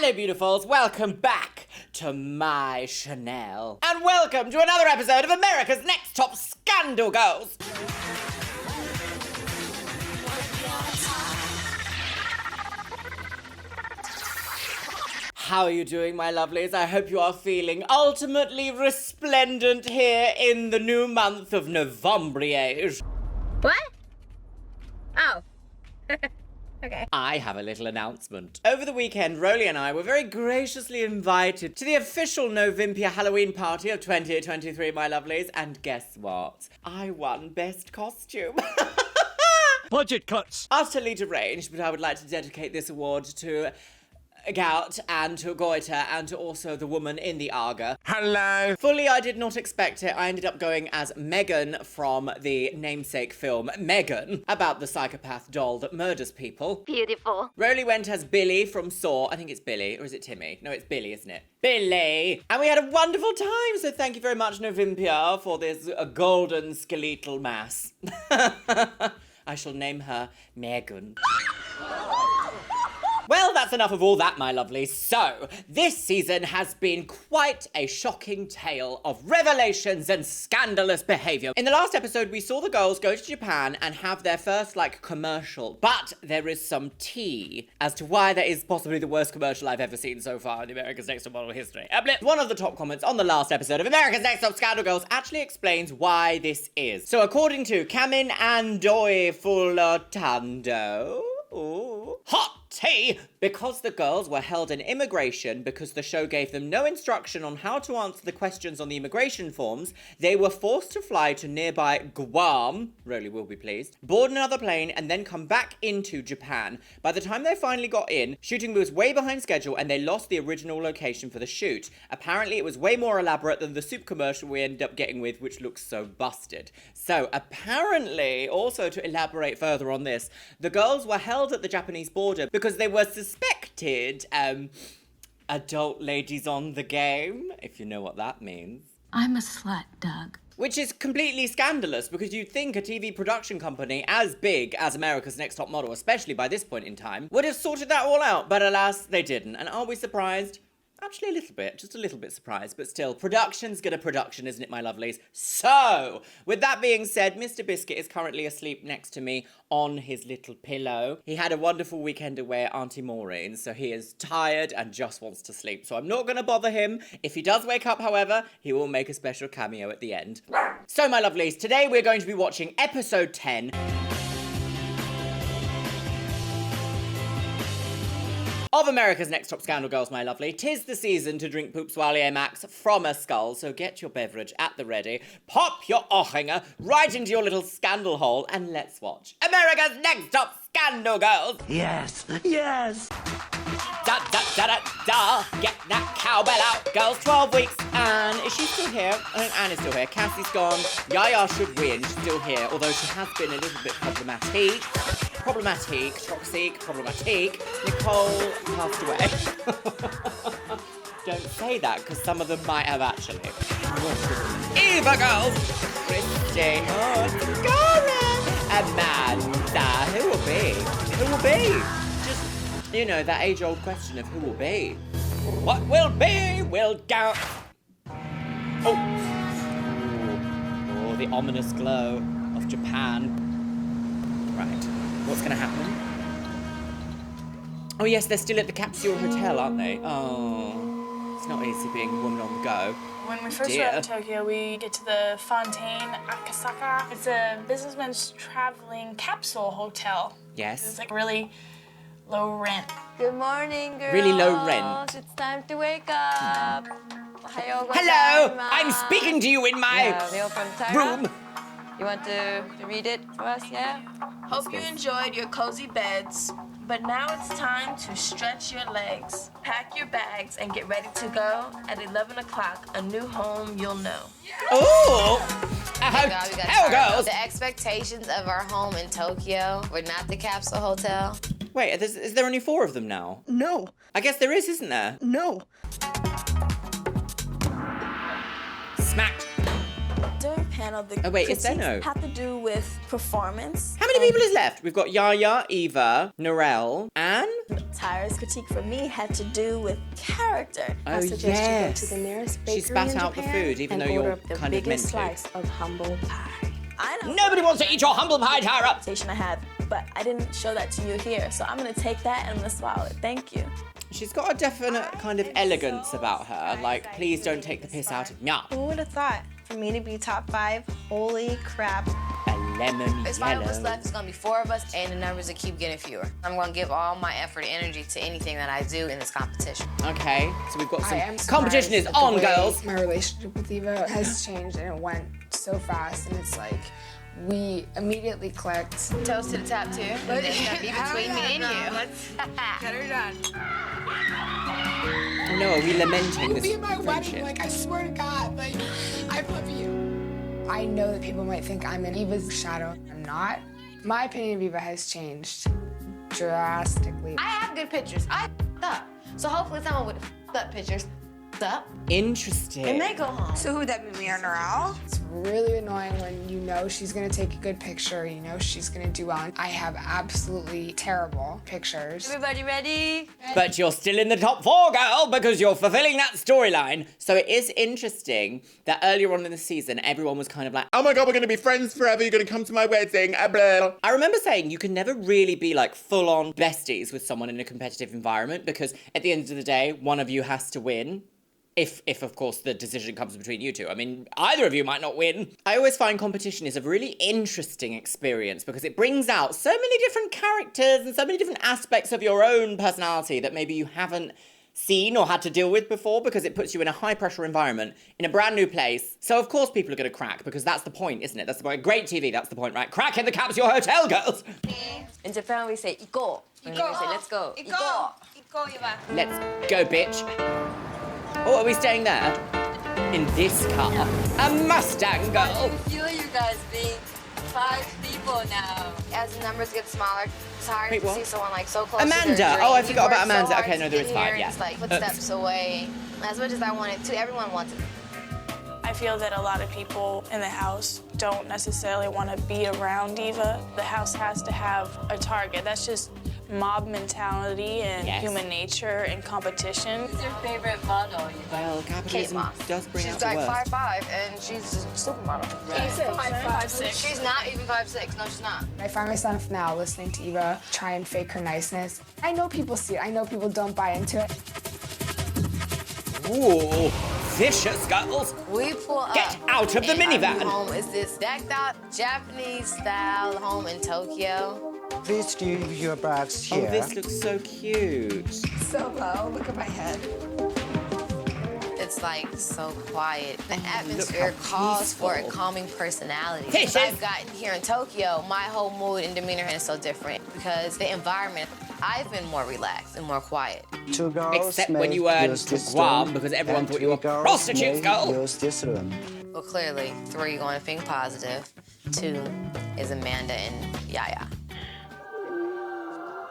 Hello, beautifuls. Welcome back to my Chanel. And welcome to another episode of America's Next Top Scandal Girls. How are you doing, my lovelies? I hope you are feeling ultimately resplendent here in the new month of Novembriage. What? Oh. Okay. I have a little announcement. Over the weekend, Rolly and I were very graciously invited to the official Novimpia Halloween party of 2023, my lovelies. And guess what? I won Best Costume. Budget cuts. Utterly deranged, but I would like to dedicate this award to Gout and to Goiter and to also the woman in the Arga. Hello. Fully, I did not expect it. I ended up going as Megan from the namesake film Megan, about the psychopath doll that murders people. Beautiful. Rolly went as Billy from Saw. I think it's Billy, or is it Timmy? No, it's Billy, isn't it? Billy! And we had a wonderful time, so thank you very much, Novimpia, for this golden skeletal mass. I shall name her Megan. Well, that's enough of all that, my lovely. So, this season has been quite a shocking tale of revelations and scandalous behaviour. In the last episode, we saw the girls go to Japan and have their first, commercial. But there is some tea as to why that is possibly the worst commercial I've ever seen so far in America's Next Top Model history. One of the top comments on the last episode of America's Next Top Scandal Girls actually explains why this is. So, according to Camin Andoy Fulotando... Ooh. Hot tea! Because the girls were held in immigration because the show gave them no instruction on how to answer the questions on the immigration forms, they were forced to fly to nearby Guam, Rolly will be pleased, board another plane and then come back into Japan. By the time they finally got in, shooting was way behind schedule and they lost the original location for the shoot. Apparently it was way more elaborate than the soup commercial we ended up getting with, which looks so busted. So apparently, also to elaborate further on this, the girls were held at the Japanese border because they were suspected, adult ladies on the game, if you know what that means. I'm a slut, Doug. Which is completely scandalous because you'd think a TV production company as big as America's Next Top Model, especially by this point in time, would have sorted that all out, but alas, they didn't. And are we surprised? Actually, a little bit. Just a little bit surprised. But still, production's gonna production, isn't it, my lovelies? So, with that being said, Mr. Biscuit is currently asleep next to me on his little pillow. He had a wonderful weekend away at Auntie Maureen's, so he is tired and just wants to sleep. So I'm not gonna bother him. If he does wake up, however, he will make a special cameo at the end. So, my lovelies, today we're going to be watching episode 10. Of America's Next Top Scandal Girls, my lovely. 'Tis the season to drink Poop Swallier Max from a skull, so get your beverage at the ready, pop your Ochinger right into your little scandal hole, and let's watch America's Next Top Scandal Girls! Yes, yes. Da da da da da! Get that cowbell out, girls. 12 weeks. Anne, is she still here? I think Anne is still here. Cassie's gone. Yaya should win. She's still here, although she has been a little bit problematic. Problematic. Nicole passed away. Don't say that, because some of them might have actually. Eva girls! Christine, Karen, Amanda. Who will be? Who will be? Just, you know, that age-old question of who will be. What will be will go. Oh, the ominous glow of Japan. Right. What's going to happen? Oh, yes, they're still at the Capsule Hotel, aren't they? Oh, it's not easy being a woman on the go. When we first arrived in Tokyo, we get to the Fontaine Akasaka. It's a businessman's traveling capsule hotel. Yes. It's really low rent. Good morning, girls. Really low rent. It's time to wake up. Hello! I'm speaking to you in my room. You want to read it for us, yeah? Hope you enjoyed your cozy beds, but now it's time to stretch your legs, pack your bags, and get ready to go. At 11 o'clock, a new home you'll know. Ooh! Hotel girls! The expectations of our home in Tokyo were not the capsule hotel. Wait, is there only 4 of them now? No. I guess there is, isn't there? No. Smacked. During panel, the Oh, wait, is there critiques no? have to do with performance. How many people is left? We've got Yaya, Eva, Narelle, and... Tyra's critique for me had to do with character. Oh, suggest yes. you go to the nearest bakery She spat in out the Japan food, even and though order you're up the kind of meant biggest to. slice of humble pie. I know Nobody wants to eat your humble pie, Tyra! I have, but I didn't show that to you here, so I'm gonna take that and I'm gonna swallow it. Thank you. She's got a definite kind of elegance about her. Like, please don't take the piss out of me. Who would have thought for me to be top 5? Holy crap. A lemon There's 5 of us yellow. left. It's gonna be 4 of us, and the numbers will keep getting fewer. I'm gonna give all my effort and energy to anything that I do in this competition. Okay, so we've got I am some... Competition is surprised at the on, way girls! My relationship with Eva has changed and it went so fast, and it's like we immediately clicked. Toast to the top 2. And there's gonna be between me and you. Get her done. Oh no, are we lamenting this Be at my friendship? wedding, like I swear to God, like I love you. I know that people might think I'm in Eva's shadow. I'm not. My opinion of Eva has changed drastically. I have good pictures. I f***ed up. So hopefully someone with f***ed up pictures up. Interesting. And they go home. So who would that be, me or Narelle? It's really annoying when you know she's gonna take a good picture, you know she's gonna do well. And I have absolutely terrible pictures. Everybody ready? But you're still in the top 4, girl, because you're fulfilling that storyline. So it is interesting that earlier on in the season, everyone was kind of like, oh my God, we're gonna be friends forever, you're gonna come to my wedding, blah. I remember saying you can never really be like full-on besties with someone in a competitive environment because at the end of the day, one of you has to win. If of course the decision comes between you two. I mean, either of you might not win. I always find competition is a really interesting experience because it brings out so many different characters and so many different aspects of your own personality that maybe you haven't seen or had to deal with before because it puts you in a high pressure environment in a brand new place. So of course people are gonna crack because that's the point, isn't it? That's the point. Great TV, that's the point, right? Crack in the capsule hotel, girls! In Japan, we say "iko." In English, we say "let's go." Iko. Iko, Eva. Let's go, bitch. Oh, are we staying there? In this car? A Mustang, girl! I feel you guys being 5 people now. As the numbers get smaller, it's hard Wait, to what? see someone like so close to Amanda. their dream. Oh, I forgot You about work so Amanda. hard Okay, to no, there get is 5, here, yeah. It's like footsteps away. As much as I wanted to, everyone wants it. I feel that a lot of people in the house don't necessarily want to be around Eva. The house has to have a target. That's just mob mentality and human nature and competition. Who's your favorite model? Well, capitalism does bring She's out the like worst. 5'5", and she's a supermodel. 5'6". She's not even 5'6". No, she's not. I find myself now listening to Eva try and fake her niceness. I know people see it. I know people don't buy into it. Ooh, vicious girls. We pull up. Get out of the and our minivan. new home is this decked out Japanese style home in Tokyo. Please leave your bags here. Oh, this looks so cute. So low. Look at my head. It's like so quiet. The Look atmosphere how calls for a peaceful. calming personality. Fishes. I've gotten here in Tokyo, my whole mood and demeanor is so different because the environment, I've been more relaxed and more quiet. 2 girls Except when may you went use to this Guam room, because everyone and thought you were 3 girls prostitutes, may girl. use this room. Well, clearly, 3 going to think positive. 2 is Amanda and Yaya.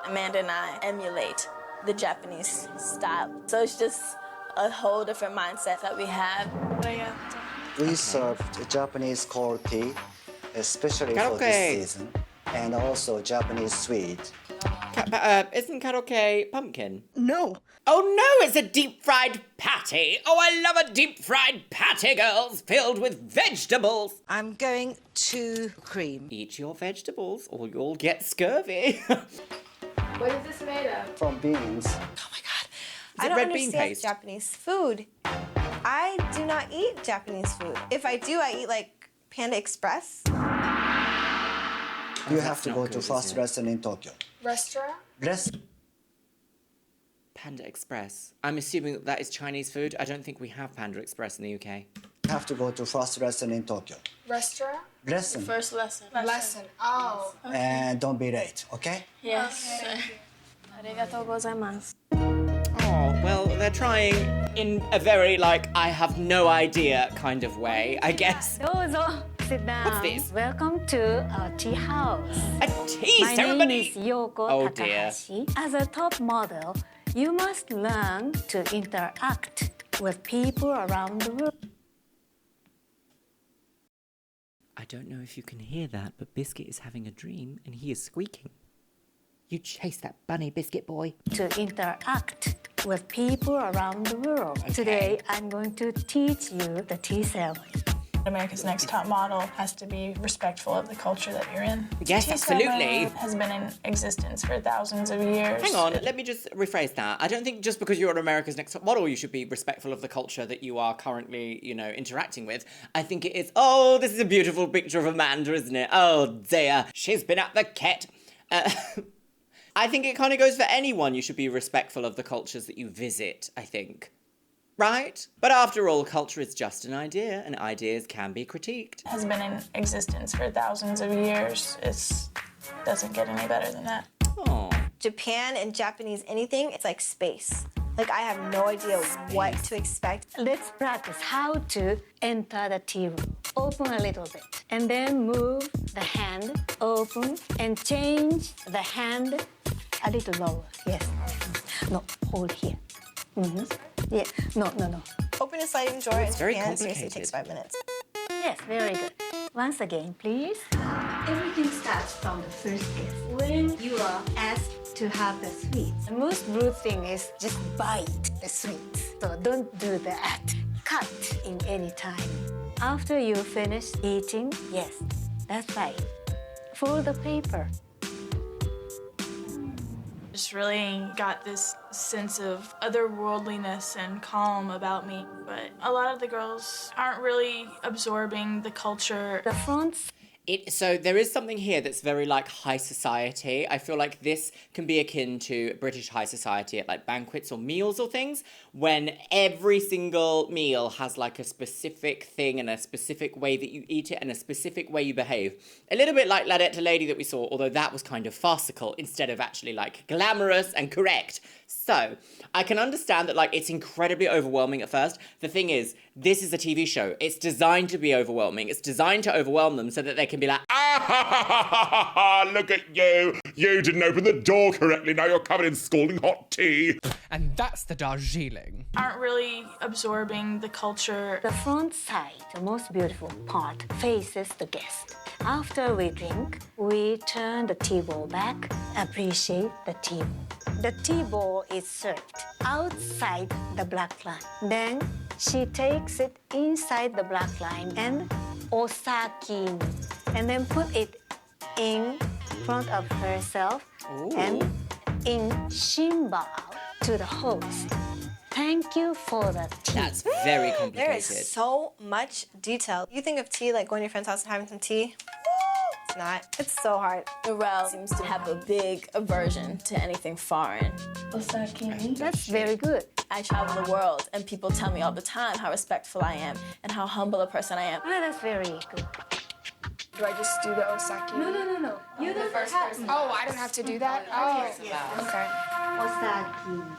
Amanda and I emulate the Japanese style. So it's just a whole different mindset that we have. We serve Japanese cold tea, especially for Karaoke. this season, and also Japanese sweet. Isn't karaoke pumpkin? No. Oh no, it's a deep fried patty. Oh, I love a deep fried patty, girls, filled with vegetables. I'm going to cream. Eat your vegetables or you'll get scurvy. What is this made of? From beans. Oh my God. Is it red bean paste? Japanese food. I do not eat Japanese food. If I do, I eat like Panda Express. You have to not go good, to is fast it? restaurant in Tokyo. Restaurant? Panda Express. I'm assuming that is Chinese food. I don't think we have Panda Express in the UK. You have to go to fast restaurant in Tokyo. Restaurant? Lesson. First lesson. Lesson. Oh. And don't be late, okay? Yes. Arigatou gozaimasu. Oh, well, they're trying in a very, like, I have no idea kind of way, I guess. Dozo, sit down. What's this? Welcome to our tea house. A tea My ceremony! name is Yoko Oh, dear. Takahashi. As a top model, you must learn to interact with people around the world. don't know if you can hear that, but Biscuit is having a dream and he is squeaking. You chase that bunny, Biscuit boy. To interact with people around the world. Okay. Today, I'm going to teach you the tea ceremony. America's Next Top Model has to be respectful of the culture that you're in. Yes, Tea absolutely. ceremony has been in existence for thousands of years. Hang on, let me just rephrase that. I don't think just because you're on America's Next Top Model, you should be respectful of the culture that you are currently, you know, interacting with. I think it is, oh, this is a beautiful picture of Amanda, isn't it? Oh, dear. She's been at the Ket. I think it kind of goes for anyone. You should be respectful of the cultures that you visit, I think. Right? But after all, culture is just an idea, and ideas can be critiqued. Has been in existence for thousands of years. It doesn't get any better than that. Oh. Japan and Japanese anything, it's like space. Like, I have no idea what to expect. Let's practice how to enter the tea room. Open a little bit. And then move the hand, open, and change the hand a little lower. Yes. No, hold here. Yeah, no. Open a sliding drawer in very Japan, seriously, complicated. takes 5 minutes. Yes, very good. Once again, please. Everything starts from the first guess. When you are asked to have the sweets, the most rude thing is just bite the sweets. So don't do that. Cut in any time. After you finish eating, yes, that's right. Fold the paper. Just really got this sense of otherworldliness and calm about me. But a lot of the girls aren't really absorbing the culture. The front. So there is something here that's very like high society. I feel like this can be akin to British high society at like banquets or meals or things, when every single meal has like a specific thing and a specific way that you eat it and a specific way you behave. A little bit like Ladette to Lady that we saw, although that was kind of farcical instead of actually like glamorous and correct. So I can understand that like it's incredibly overwhelming at first. The thing is, this is a TV show. It's designed to be overwhelming. It's designed to overwhelm them so that they can be like, ah, ha, ha, ha, ha, look at you. You didn't open the door correctly. Now you're covered in scalding hot tea. And that's the Darjeeling. Aren't really absorbing the culture. The front side, the most beautiful part, faces the guest. After we drink, we turn the tea bowl back, appreciate the tea bowl. The tea bowl is served outside the black line. Then she takes it inside the black line and osaki, and then put it in front of herself. Ooh. And in shimbao to the host. Thank you for the tea. That's very complicated. There is so much detail. You think of tea like going to your friend's house and having some tea? It's not. It's so hard. Morel seems to have a big aversion to anything foreign. That's very good. I travel the world, and people tell me all the time how respectful I am and how humble a person I am. Oh, that's very good. Do I just do the Osaki? No. You don't have to. Oh, I don't have to do that? Oh, Yes. okay. Osaki.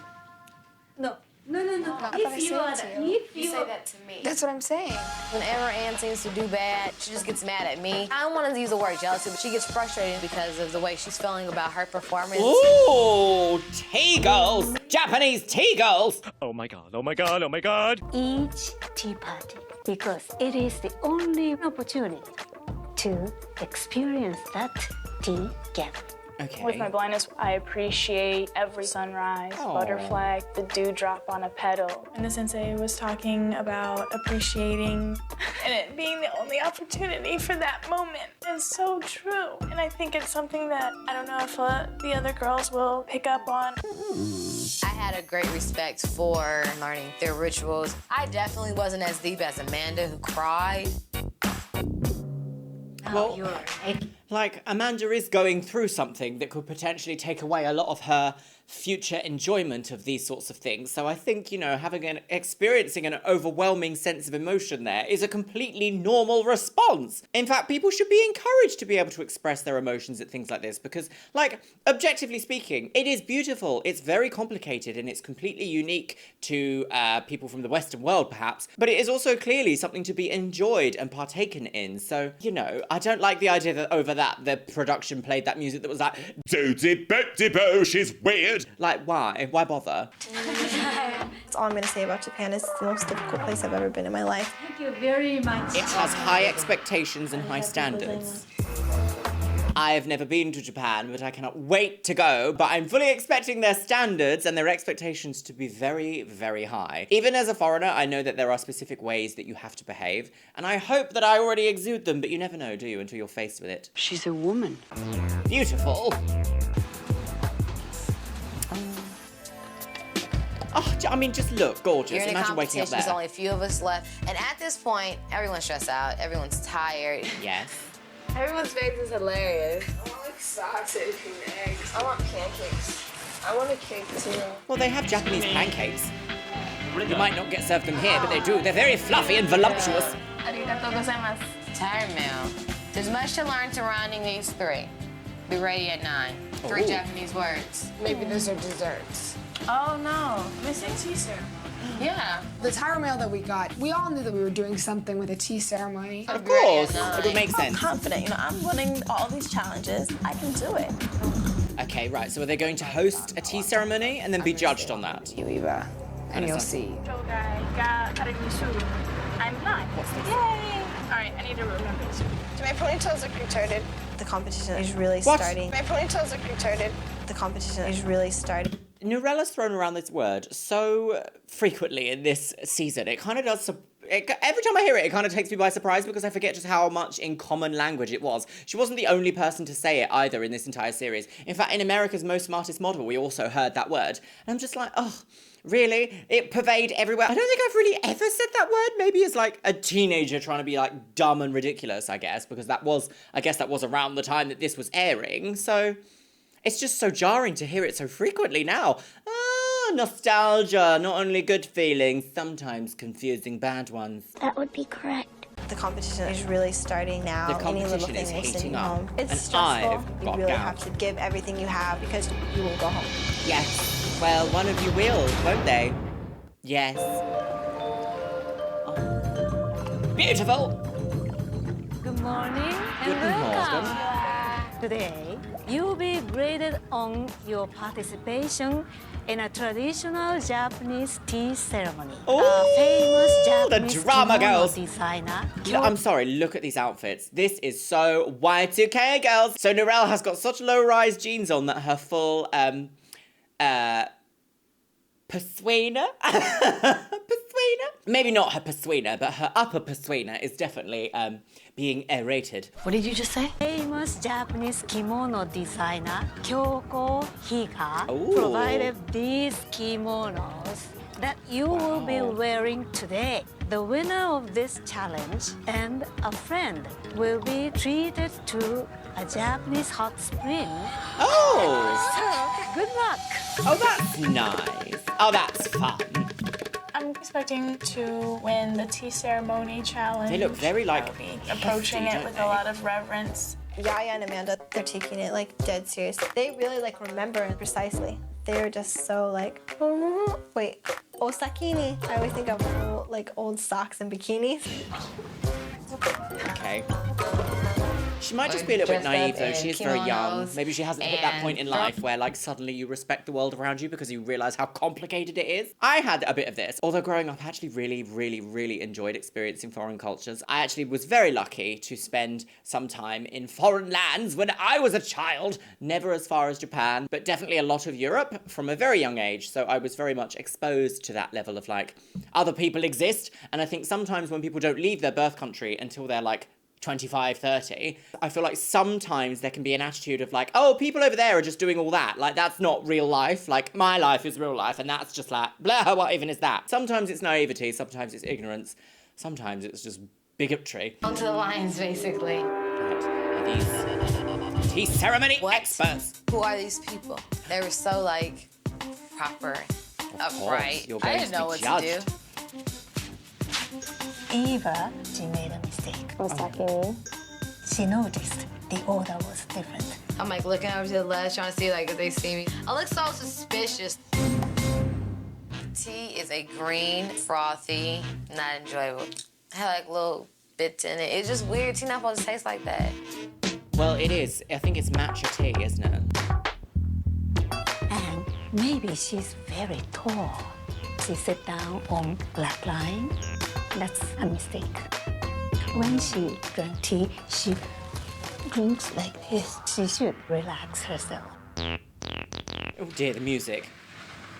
No. I thought I said it to you. You Say that to me. That's what I'm saying. Whenever Anne seems to do bad, she just gets mad at me. I don't want to use the word jealousy, but she gets frustrated because of the way she's feeling about her performance. Ooh, tea girls! Japanese tea girls! Oh my god, oh my god, oh my god! Each tea party, because it is the only opportunity to experience that tea gathering. Okay. With my blindness, I appreciate every sunrise, Aw. butterfly, the dewdrop on a petal. And the sensei was talking about appreciating and it being the only opportunity for that moment is so true. And I think it's something that I don't know if the other girls will pick up on. I had a great respect for learning their rituals. I definitely wasn't as deep as Amanda, who cried. Well, You're right. like, Amanda is going through something that could potentially take away a lot of her future enjoyment of these sorts of things. So I think, you know, experiencing an overwhelming sense of emotion there is a completely normal response. In fact, people should be encouraged to be able to express their emotions at things like this because, like, objectively speaking, it is beautiful. It's very complicated and it's completely unique to people from the Western world, perhaps. But it is also clearly something to be enjoyed and partaken in. So, you know, I don't like the idea that over that the production played that music that was like, Doody-bo-de-bo, she's weird. like, why? Why bother? It's all I'm gonna say about Japan. It's the most difficult place I've ever been in my life. Thank you very much. It has high expectations and high standards. I've never been to Japan, but I cannot wait to go. But I'm fully expecting their standards and their expectations to be very, very high. Even as a foreigner, I know that there are specific ways that you have to behave, and I hope that I already exude them, but you never know, do you, until you're faced with it. She's a woman. Beautiful. Oh, I mean, just look, gorgeous. You're in a Imagine waking up competition, there. there's only a few of us left. And at this point, everyone's stressed out, everyone's tired. Yes. Everyone's face is hilarious. I want like sausage and eggs. I want pancakes. I want a cake too. Well, they have Japanese pancakes. You might not get served them here, but they do. They're very fluffy and voluptuous. Arigatou gozaimasu. Tired meal. There's much to learn surrounding these three. Be ready at 9. 3 Ooh. Japanese words. Maybe those are desserts. Oh no, missing tea ceremony. Yeah. The tire mail that we got, we all knew that we were doing something with a tea ceremony. Of course, it would make sense. I'm confident, you know, I'm winning all these challenges. I can do it. Okay, right, so are they going to host a tea ceremony and then be judged on that? You, Eva, and you'll see. I'm blind. What's this? Yay! All right, I need to remember this. My ponytails look retarded. The competition is really What? starting. My ponytails look retarded. The competition is really starting. Nurella's thrown around this word so frequently in this season. It kind of does... every time I hear it, it kind of takes me by surprise because I forget just how much in common language it was. She wasn't the only person to say it either in this entire series. In fact, in America's Most Smartest Model, we also heard that word. And I'm just like, oh, really? It pervaded everywhere. I don't think I've really ever said that word. Maybe as like a teenager trying to be like dumb and ridiculous, I guess, because that was around the time that this was airing. So it's just so jarring to hear it so frequently now. Ah, nostalgia, not only good feelings, sometimes confusing bad ones. That would be correct. The competition is really starting now. The Any little competition thing is will send heating you up. home. It's And stressful. I've You got really gout. have to give everything you have because you will go home. Yes. Well, one of you will, won't they? Yes. Oh. Beautiful. Good morning and Good welcome. morning. Today, you'll be graded on your participation in a traditional Japanese tea ceremony. A famous Japanese drama kimono girls. designer. I'm sorry, look at these outfits. This is so Y2K, girls. So Narelle has got such low-rise jeans on that her full, Persuena? Persuena? Maybe not her Persuena, but her upper Persuena is definitely, being aerated. What did you just say? Famous Japanese kimono designer Kyoko Higa Ooh. provided these kimonos that you will be wearing today. The winner of this challenge and a friend will be treated to a Japanese hot spring. Oh! So, good luck. Oh, that's nice. Oh, that's fun. I'm expecting to win the tea ceremony challenge. They look very, like, I'll be approaching hefty, it don't with they? a lot of reverence. Yaya and Amanda, they're taking it like dead serious. They really like remember it precisely. They're just so like, wait, osakini. I always think of old socks and bikinis. Okay. She might just be a little bit naive, though. She is very young. Maybe she hasn't hit that point in life where, like, suddenly you respect the world around you because you realise how complicated it is. I had a bit of this. Although growing up, I actually really, really, really enjoyed experiencing foreign cultures. I actually was very lucky to spend some time in foreign lands when I was a child. Never as far as Japan, but definitely a lot of Europe from a very young age. So I was very much exposed to that level of, like, other people exist. And I think sometimes when people don't leave their birth country until they're, like, 25, 30, I feel like sometimes there can be an attitude of like, oh, people over there are just doing all that. Like, that's not real life. Like, my life is real life, and that's just like, blah, what even is that? Sometimes it's naivety, sometimes it's ignorance, sometimes it's just bigotry. Onto the lines, basically. Right. These tea ceremony experts. Who are these people? They were so, like, proper, upright. You're I going didn't to know be what judged. to do. Eva, she made a mistake. She noticed the order was different. I'm like looking over to the left, trying to see like if they see me. I look so suspicious. Tea is a green, frothy, not enjoyable. It had like little bits in it. It's just weird. Tea not supposed to taste like that. Well, it is. I think it's matcha tea, isn't it? And maybe she's very tall. She sit down on black line. That's a mistake. When she drinks tea, she drinks like this. She should relax herself. Oh dear, the music.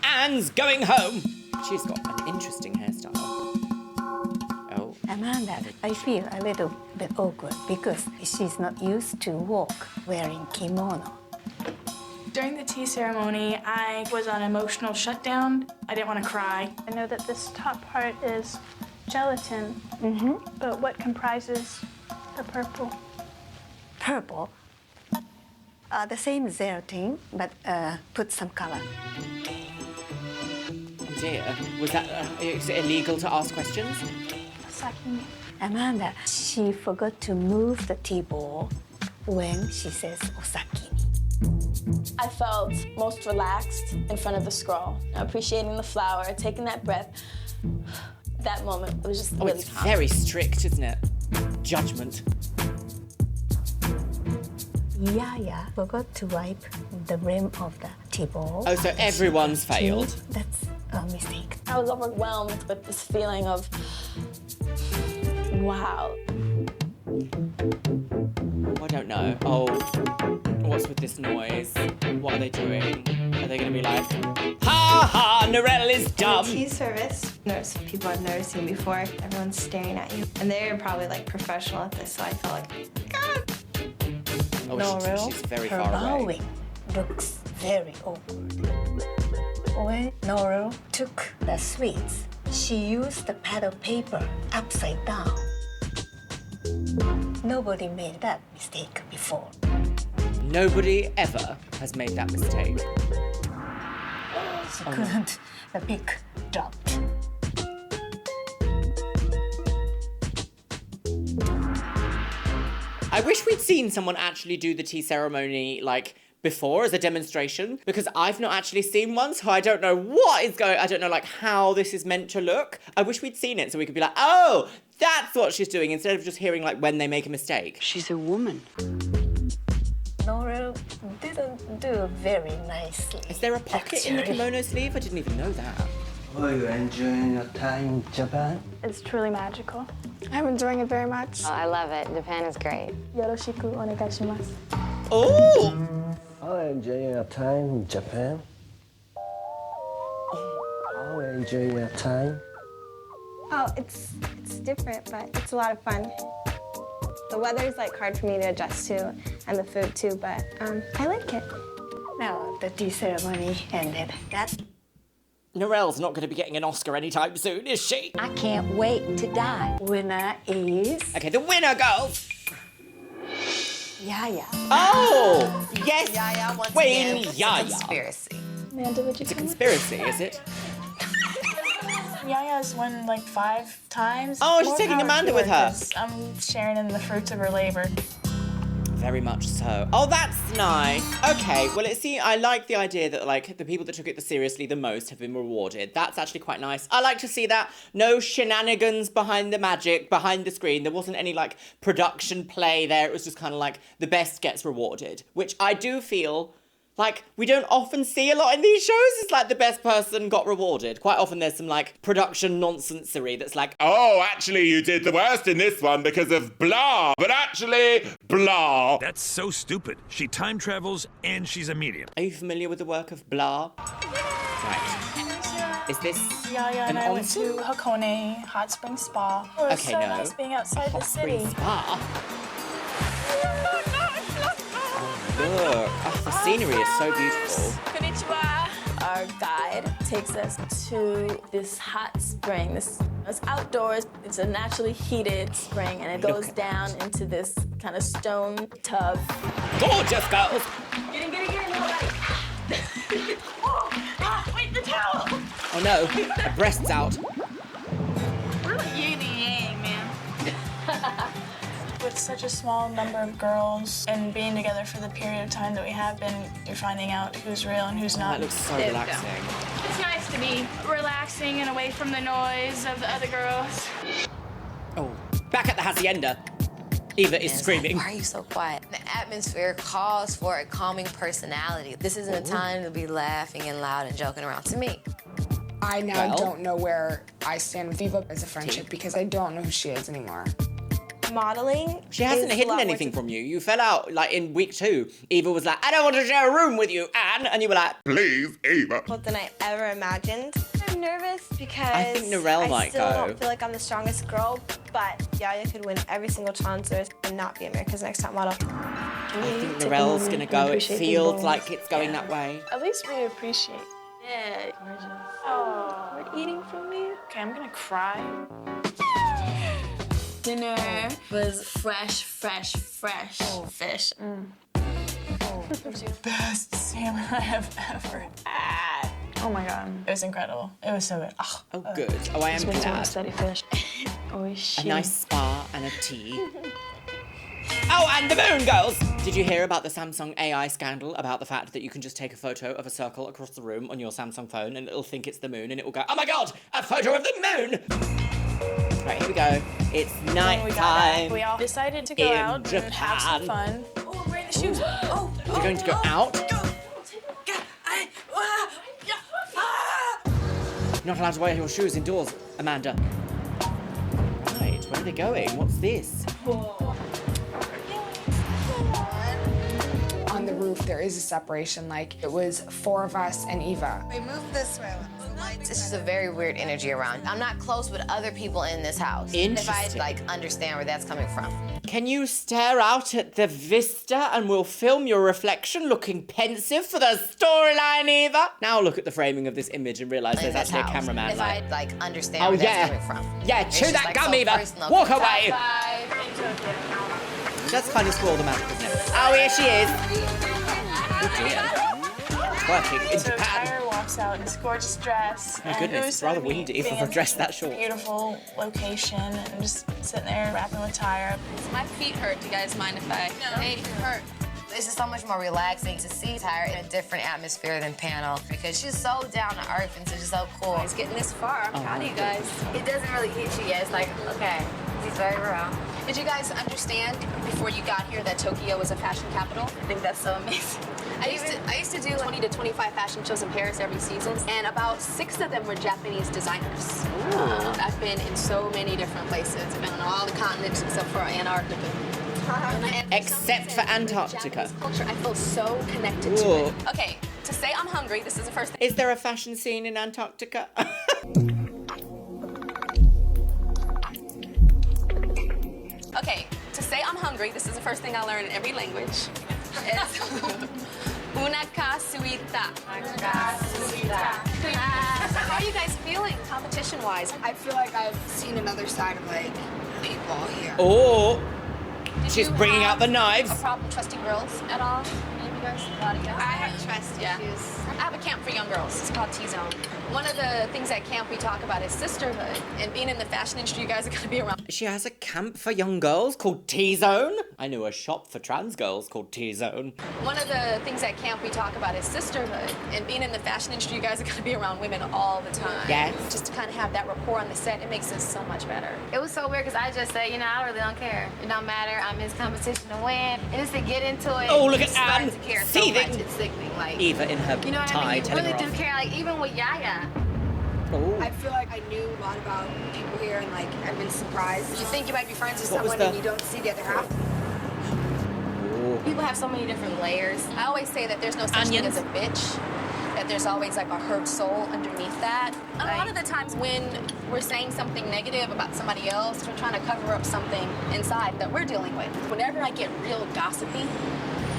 Anne's going home. She's got an interesting hairstyle. Oh. Amanda, I feel a little bit awkward because she's not used to walk wearing kimono. During the tea ceremony, I was on emotional shutdown. I didn't want to cry. I know that this top part is gelatin, but what comprises the purple? Purple? The same gelatin, but put some color. Oh dear. Was that is it illegal to ask questions? Sakimi. Amanda, she forgot to move the tea ball when she says osakini. I felt most relaxed in front of the scroll, appreciating the flower, taking that breath. That moment, it was just really it's calm. very strict, isn't it? Judgment. Yaya forgot to wipe the rim of the tea ball. Oh, so everyone's failed. That's a mistake. I was overwhelmed with this feeling of, wow. I don't know. Oh, what's with this noise? What are they doing? Are they going to be like, ha ha, Narelle is dumb? Tea service. Notice people I've never seen before. Everyone's staring at you. And they're probably like professional at this, so I felt like, God. Oh, she's very her far away. bowing looks very awkward. When Noru took the sweets, she used the pad of paper upside down. Nobody made that mistake before. Nobody ever has made that mistake. She couldn't. The pick dropped. I wish we'd seen someone actually do the tea ceremony, like, before as a demonstration, because I've not actually seen one, so I don't know what is going, I don't know, like, how this is meant to look. I wish we'd seen it so we could be like, oh, that's what she's doing, instead of just hearing, like, when they make a mistake. She's a woman. Noru didn't do very nicely. Is there a pocket in the kimono sleeve? I didn't even know that. Are you enjoying your time in Japan? It's truly magical. I'm enjoying it very much. Oh, I love it. Japan is great. Yoroshiku onegaishimasu. Oh! How enjoying your time in Japan? How enjoying your time? Oh, it's different, but it's a lot of fun. The weather's like hard for me to adjust to, and the food too, but I like it. Now the tea ceremony ended. Narelle's not going to be getting an Oscar anytime soon, is she? I can't wait to die. Winner is... Okay, the winner, girls! Yaya. Oh! Yes! Yaya once Queen again. Yaya. Conspiracy. Amanda, would you It's a conspiracy, is it? Yaya's won like 5 times. Oh, she's More taking power Amanda to with her. 'cause I'm sharing in the fruits of her labor. Very much so. Oh, that's nice. Okay, well, I like the idea that, like, the people that took it seriously the most have been rewarded. That's actually quite nice. I like to see that. No shenanigans behind the magic, behind the screen. There wasn't any, like, production play there. It was just kind of like the best gets rewarded, which I do feel like we don't often see a lot in these shows. It's like the best person got rewarded. Quite often there's some, like, production nonsensery that's like, oh, actually, you did the worst in this one because of blah, but actually, blah. That's so stupid. She time travels and she's a medium. Are you familiar with the work of blah? Right. Is this Yaya and an I went to ensemble? Hakone Hot Spring Spa. It was Okay, so no. nice being outside the city. Spa. Look, oh, the scenery is so beautiful. Konnichiwa. Our guide takes us to this hot spring. It's outdoors. It's a naturally heated spring, and it goes down into this kind of stone tub. Gorgeous, girls. Get in, all right. Wait, the towel. Oh no, her breast's out. We're like yin and yang, man. With such a small number of girls and being together for the period of time that we have been, you're finding out who's real and who's not. That looks so relaxing. It's nice to be relaxing and away from the noise of the other girls. Oh, back at the hacienda. Eva is screaming. Why are you so quiet? The atmosphere calls for a calming personality. This isn't a time to be laughing and loud and joking around to me. I now don't know where I stand with Eva as a friendship because I don't know who she is anymore. Modeling. She hasn't hidden anything from you. You fell out like in week 2. Eva was like, I don't want to share a room with you, Anne. And you were like, please, Eva. More than I ever imagined. I'm nervous because I think Narelle might still go. don't feel like I'm the strongest girl, but Yaya could win every single chance there is and not be America's Next Top Model. I think Narelle's gonna go. It feels like it's going that way. At least we appreciate. Yeah. Oh, We're eating from me. okay, I'm gonna cry. Dinner was fresh fish. Best salmon I have ever had. Oh my god, it was incredible. It was so good. Oh, good. Oh, I am glad. Steady fish. A nice spa and a tea. Oh, and the moon, girls! Did you hear about the Samsung AI scandal about the fact that you can just take a photo of a circle across the room on your Samsung phone and it'll think it's the moon and it will go, oh my god, a photo of the moon! Right, here we go. It's night time. We all decided to go out and have some fun. Oh, I'm wearing the shoes. Oh, You're going to go out? You're not allowed to wear your shoes indoors, Amanda. Right, where are they going? What's this? On the roof, there is a separation. Like, it was 4 of us and Eva. We move this way. This is a very weird energy around. I'm not close with other people in this house. If I understand where that's coming from. Can you stare out at the vista and we'll film your reflection looking pensive for the storyline, Eva? Now look at the framing of this image and realise there's actually a cameraman. If I understand where that's coming from. Yeah, chew that gum, Eva. Walk away. That's kind of spoil the magic, isn't it? Oh, here she is. Oh dear. Working in So Japan. Tyra walks out in this gorgeous dress. My and goodness, it was it's rather so neat windy for being a dress that short. Beautiful location and just sitting there rapping with Tyra. My feet hurt. Do you guys mind if I? No. They hurt. This is so much more relaxing to see Tyra in a different atmosphere than Panel because she's so down to earth and she's so cool. It's getting this far. I'm proud of you guys. It doesn't really hit you yet. It's like, okay, he's very real. Did you guys understand before you got here that Tokyo was a fashion capital? I think that's so amazing. I used to do 20 to 25 fashion shows in Paris every season, and about 6 of them were Japanese designers. I've been in so many different places. I've been on all the continents except for Antarctica. Except for Antarctica. Culture, I feel so connected to it. Okay, to say I'm hungry, this is the first thing. Is there a fashion scene in Antarctica? Okay, to say I'm hungry, this is the first thing I learn in every language. Una casuita. How are you guys feeling competition-wise? I feel like I've seen another side of like people here. Oh, Did she's you bringing have out the knives. A problem trusting girls at all? Any of you guys? A lot of you guys? I have trust issues. I have a camp for young girls. It's called T-Zone. One of the things at camp we talk about is sisterhood. And being in the fashion industry, you guys are going to be around. She has a camp for young girls called T-Zone. I knew a shop for trans girls called T-Zone. One of the things at camp we talk about is sisterhood. And being in the fashion industry, you guys are going to be around women all the time. Yes. Just to kind of have that rapport on the set, it makes it so much better. It was so weird because I just said, I really don't care. It don't matter. I'm in this competition to win. And just to get into it. Oh, look at you start Anne to care seething. so much. It's sickening. Like, Eva in her you know what tie I mean? You telling really her do off. care. Like, even with Yaya. Oh. I feel like I knew a lot about people here and like I've been surprised. You think you might be friends with What was someone and the- you don't see the other half. People have so many different layers. I always say that there's no such thing as a bitch, that there's always like a hurt soul underneath that. A lot of the times when we're saying something negative about somebody else, we're trying to cover up something inside that we're dealing with. Whenever I get real gossipy,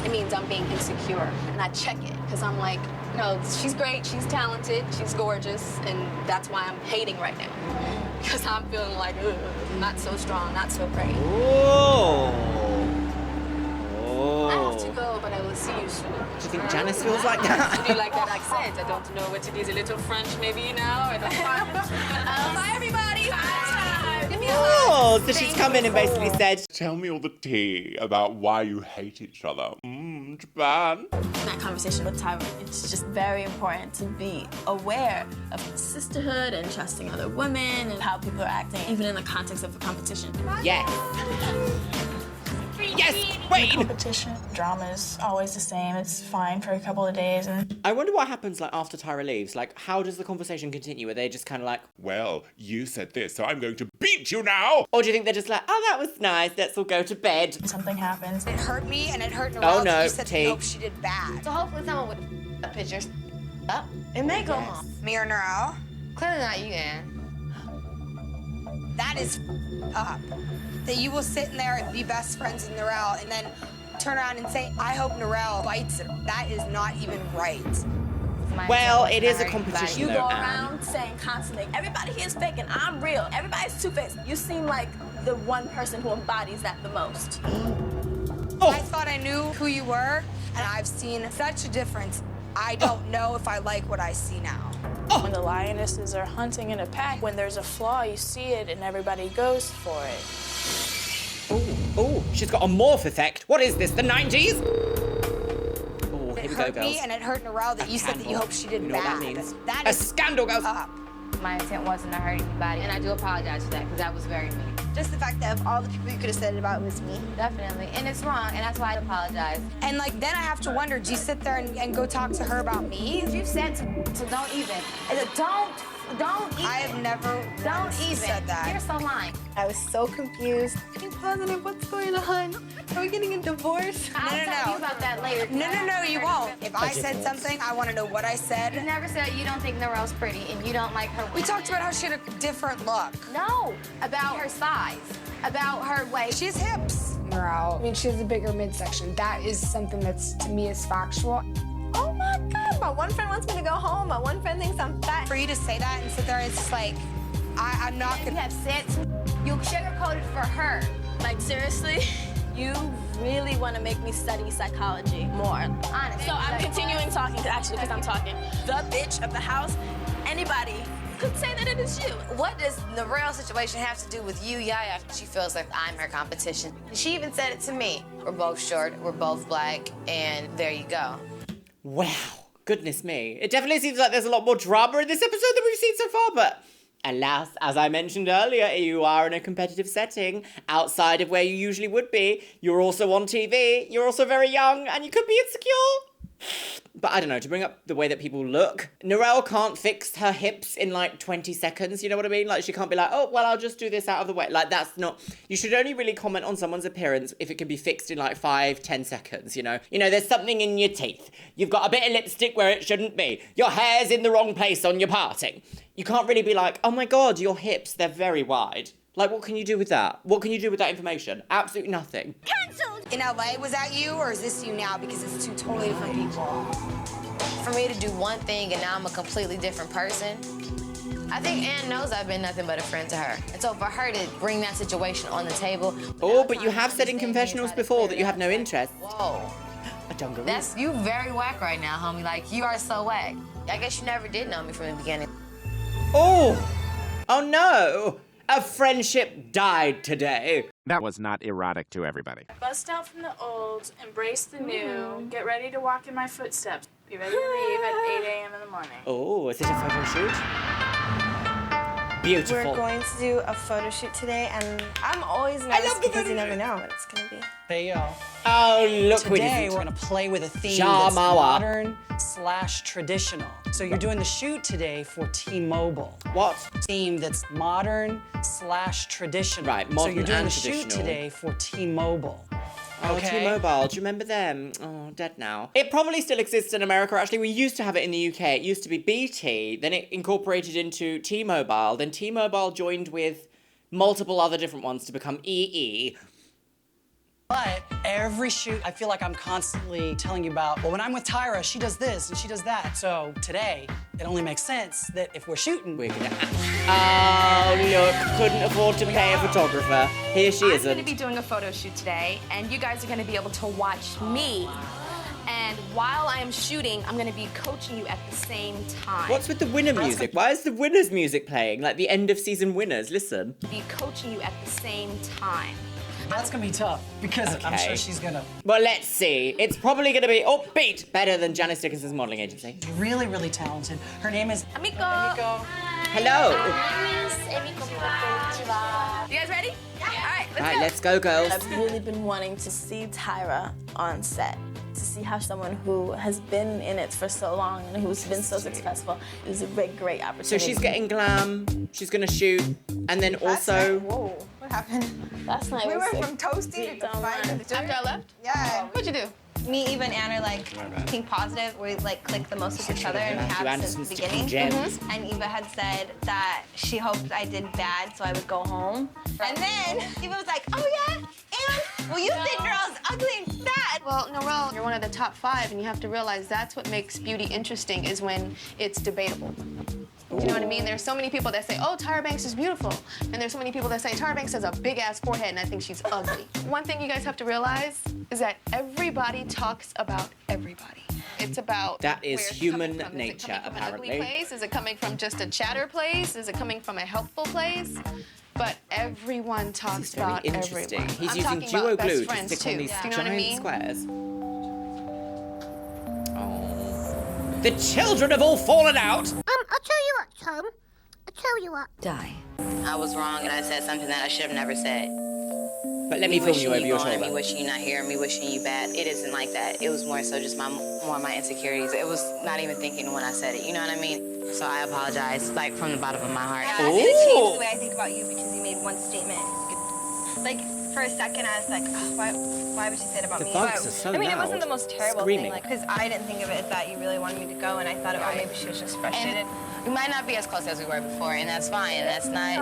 it means I'm being insecure. And I check it, because I'm like, no, she's great, she's talented, she's gorgeous, and that's why I'm hating right now. Because I'm feeling like, ugh, not so strong, not so great. Oh. I have to go, but I will see you soon. Do you think Janice feels like that? Do you like that accent? I don't know what it is. A little French, maybe now. I don't know. Bye, everybody. Bye. Give me a hug. Oh, so she's come in and basically said, Tell me all the tea about why you hate each other. Japan. That conversation with Tyra, it's just very important to be aware of sisterhood and trusting other women and how people are acting, even in the context of a competition. yes. Yes, Wayne! Competition. Drama is always the same. It's fine for a couple of days and... I wonder what happens like after Tyra leaves. Like, how does the conversation continue? Are they just kind of like, well, you said this, so I'm going to beat you now! or do you think they're just like, oh, that was nice, let's all go to bed? Something happens. It hurt me and it hurt Narelle. Oh, no, You said T. you hope she did bad. So hopefully someone with pictures up. It may go home. Me or Narelle? Clearly not you, Anne. That is up. That you will sit in there and be best friends with Narelle and then turn around and say, I hope Narelle bites her. That is not even right. Well, it is a competition You though, go Anne. around saying constantly, everybody here is fake and I'm real. Everybody's two-faced. You seem like the one person who embodies that the most. I thought I knew who you were, and I've seen such a difference. I don't know if I like what I see now. When the lionesses are hunting in a pack, when there's a flaw, you see it and everybody goes for it. Oh, she's got a morph effect. What is this, the 90s? Oh, here we go, It hurt me, girls. and it hurt Narelle that you said that you hope she did You know what bad. that means. That A is scandal, girls. up. My intent wasn't to hurt anybody, and I do apologize for that because that was very mean. Just the fact that of all the people you could have said it about, it was me. Definitely, and it's wrong, and that's why I apologize. And like then I have to wonder, do you sit there and go talk to her about me? You said to don't even. Don't even. I have never Don't even. said that. You're so lying. I was so confused. Be positive, what's going on? Are we getting a divorce? I'll tell you about that later. No, you won't. If I said something, I want to know what I You said. never said you don't think Narelle's pretty and you don't like her. We talked about how she had a different look. No, about her size, about her weight. She has hips. Narelle, I mean, she has a bigger midsection. That is something that's, to me, is factual. Oh my God, my one friend wants me to go home. My one friend thinks I'm fat. For you to say that and sit there, it's just like, I'm not You gonna. have said you sugarcoated for her. Like, seriously? You really want to make me study psychology more. Honestly. So I'm continuing talking, actually, because I'm talking. The bitch of the house, anybody could say that it is you. What does the real situation have to do with you, Yaya? She feels like I'm her competition. She even said it to me. We're both short, we're both black, and there you go. Wow, goodness me. It definitely seems like there's a lot more drama in this episode than we've seen so far, but alas, as I mentioned earlier, you are in a competitive setting outside of where you usually would be. You're also on TV, you're also very young, and you could be insecure. But I don't know, to bring up the way that people look, Narelle can't fix her hips in like 20 seconds, you know what I mean? Like, she can't be like, oh, well, I'll just do this out of the way. Like, that's not... You should only really comment on someone's appearance if it can be fixed in like 5-10 seconds, you know? You know, there's something in your teeth. You've got a bit of lipstick where it shouldn't be. Your hair's in the wrong place on your parting. You can't really be like, oh my God, your hips, they're very wide. Like, what can you do with that? What can you do with that information? Absolutely nothing. In LA, was that you, or is this you now? Because it's two totally different people. For me to do one thing and now I'm a completely different person, I think Anne knows I've been nothing but a friend to her. And so for her to bring that situation on the table... Oh, but you have said in confessionals before that you have no interest. Whoa. A dungaroo. That's you very whack right now, homie. Like, you are so whack. I guess you never did know me from the beginning. Oh! Oh no! A friendship died today. That was not erotic to everybody. Bust out from the old, embrace the new, get ready to walk in my footsteps. Be ready to leave at 8 a.m. in the morning. Oh, is it a photo shoot? Beautiful. We're going to do a photo shoot today, and I'm always nervous because you never know what it's gonna be. Hey, yo. Oh, look. Today, we're gonna play with a theme that's modern/traditional. So you're doing the shoot today for T-Mobile. What? Theme that's modern/traditional. Right, modern So you're doing and the shoot traditional. today for T-Mobile. Oh, Okay. T-Mobile, do you remember them? Oh, dead now. It probably still exists in America, actually. We used to have it in the UK. It used to be BT, then it incorporated into T-Mobile, then T-Mobile joined with multiple other different ones to become EE. But every shoot, I feel like I'm constantly telling you about, well, when I'm with Tyra, she does this and she does that. So today, it only makes sense that if we're shooting... We're gonna... Oh, look, couldn't afford to pay a photographer. Here she I'm isn't. going to be doing a photo shoot today, and you guys are going to be able to watch me. And while I am shooting, I'm going to be coaching you at the same time. What's with the winner music? Why is the winner's music playing? Like the end of season winners, listen. Be coaching you at the same time. That's gonna be tough, because I'm Okay. sure she's gonna... Well, let's see. It's probably gonna be upbeat, better than Janice Dickinson's modeling agency. Really, really talented. Her name is... Amiko. Hello. My name is Emiko. You guys ready? Yeah. All right. Right, let's go, girls. I've really been wanting to see Tyra on set, to see how someone who has been in it for so long and who's been so successful is a great opportunity. So she's getting glam, she's gonna shoot, and then also... Whoa, what happened? Last night We was went from toasting to fighting. After I left? Yeah. What'd you do? Me, Eva, and Anna are like think positive. We like click the most with each other and have since the beginning. And Eva had said that she hoped I did bad so I would go home. And then Eva was like, oh yeah, and well you think Narelle's ugly and fat. Well, Narelle, you're one of the top 5, and you have to realize that's what makes beauty interesting is when it's debatable. You know what I mean? There's so many people that say, oh, Tyra Banks is beautiful. And there's so many people that say, Tyra Banks has a big-ass forehead and I think she's ugly. One thing you guys have to realize is that everybody talks about everybody. It's about that is human nature, is it coming from apparently. An ugly place? Is it coming from just a chatter place? Is it coming from a helpful place? But everyone talks about interesting. everyone. He's I'm using talking duo about best glue to friends stick on too. these Do you know what I giant mean? squares. The children have all fallen out. I'll tell you what, Tom. I'll tell you what. Die. I was wrong and I said something that I should have never said. But let me film you over your gone, shoulder. Me wishing you not here, me wishing you bad. It isn't like that. It was more so just more my insecurities. It was not even thinking when I said it. You know what I mean? So I apologize, like from the bottom of my heart. Yeah, it changed the way I think about you because you made one statement. Like for a second, I was like, oh, why would she say it about The me? bugs But, are so I mean, it loud. wasn't the most terrible Screaming. thing, like, because I didn't think of it as that you really wanted me to go, and I thought, oh, maybe she was just frustrated. And we might not be as close as we were before, and that's fine. And that's not.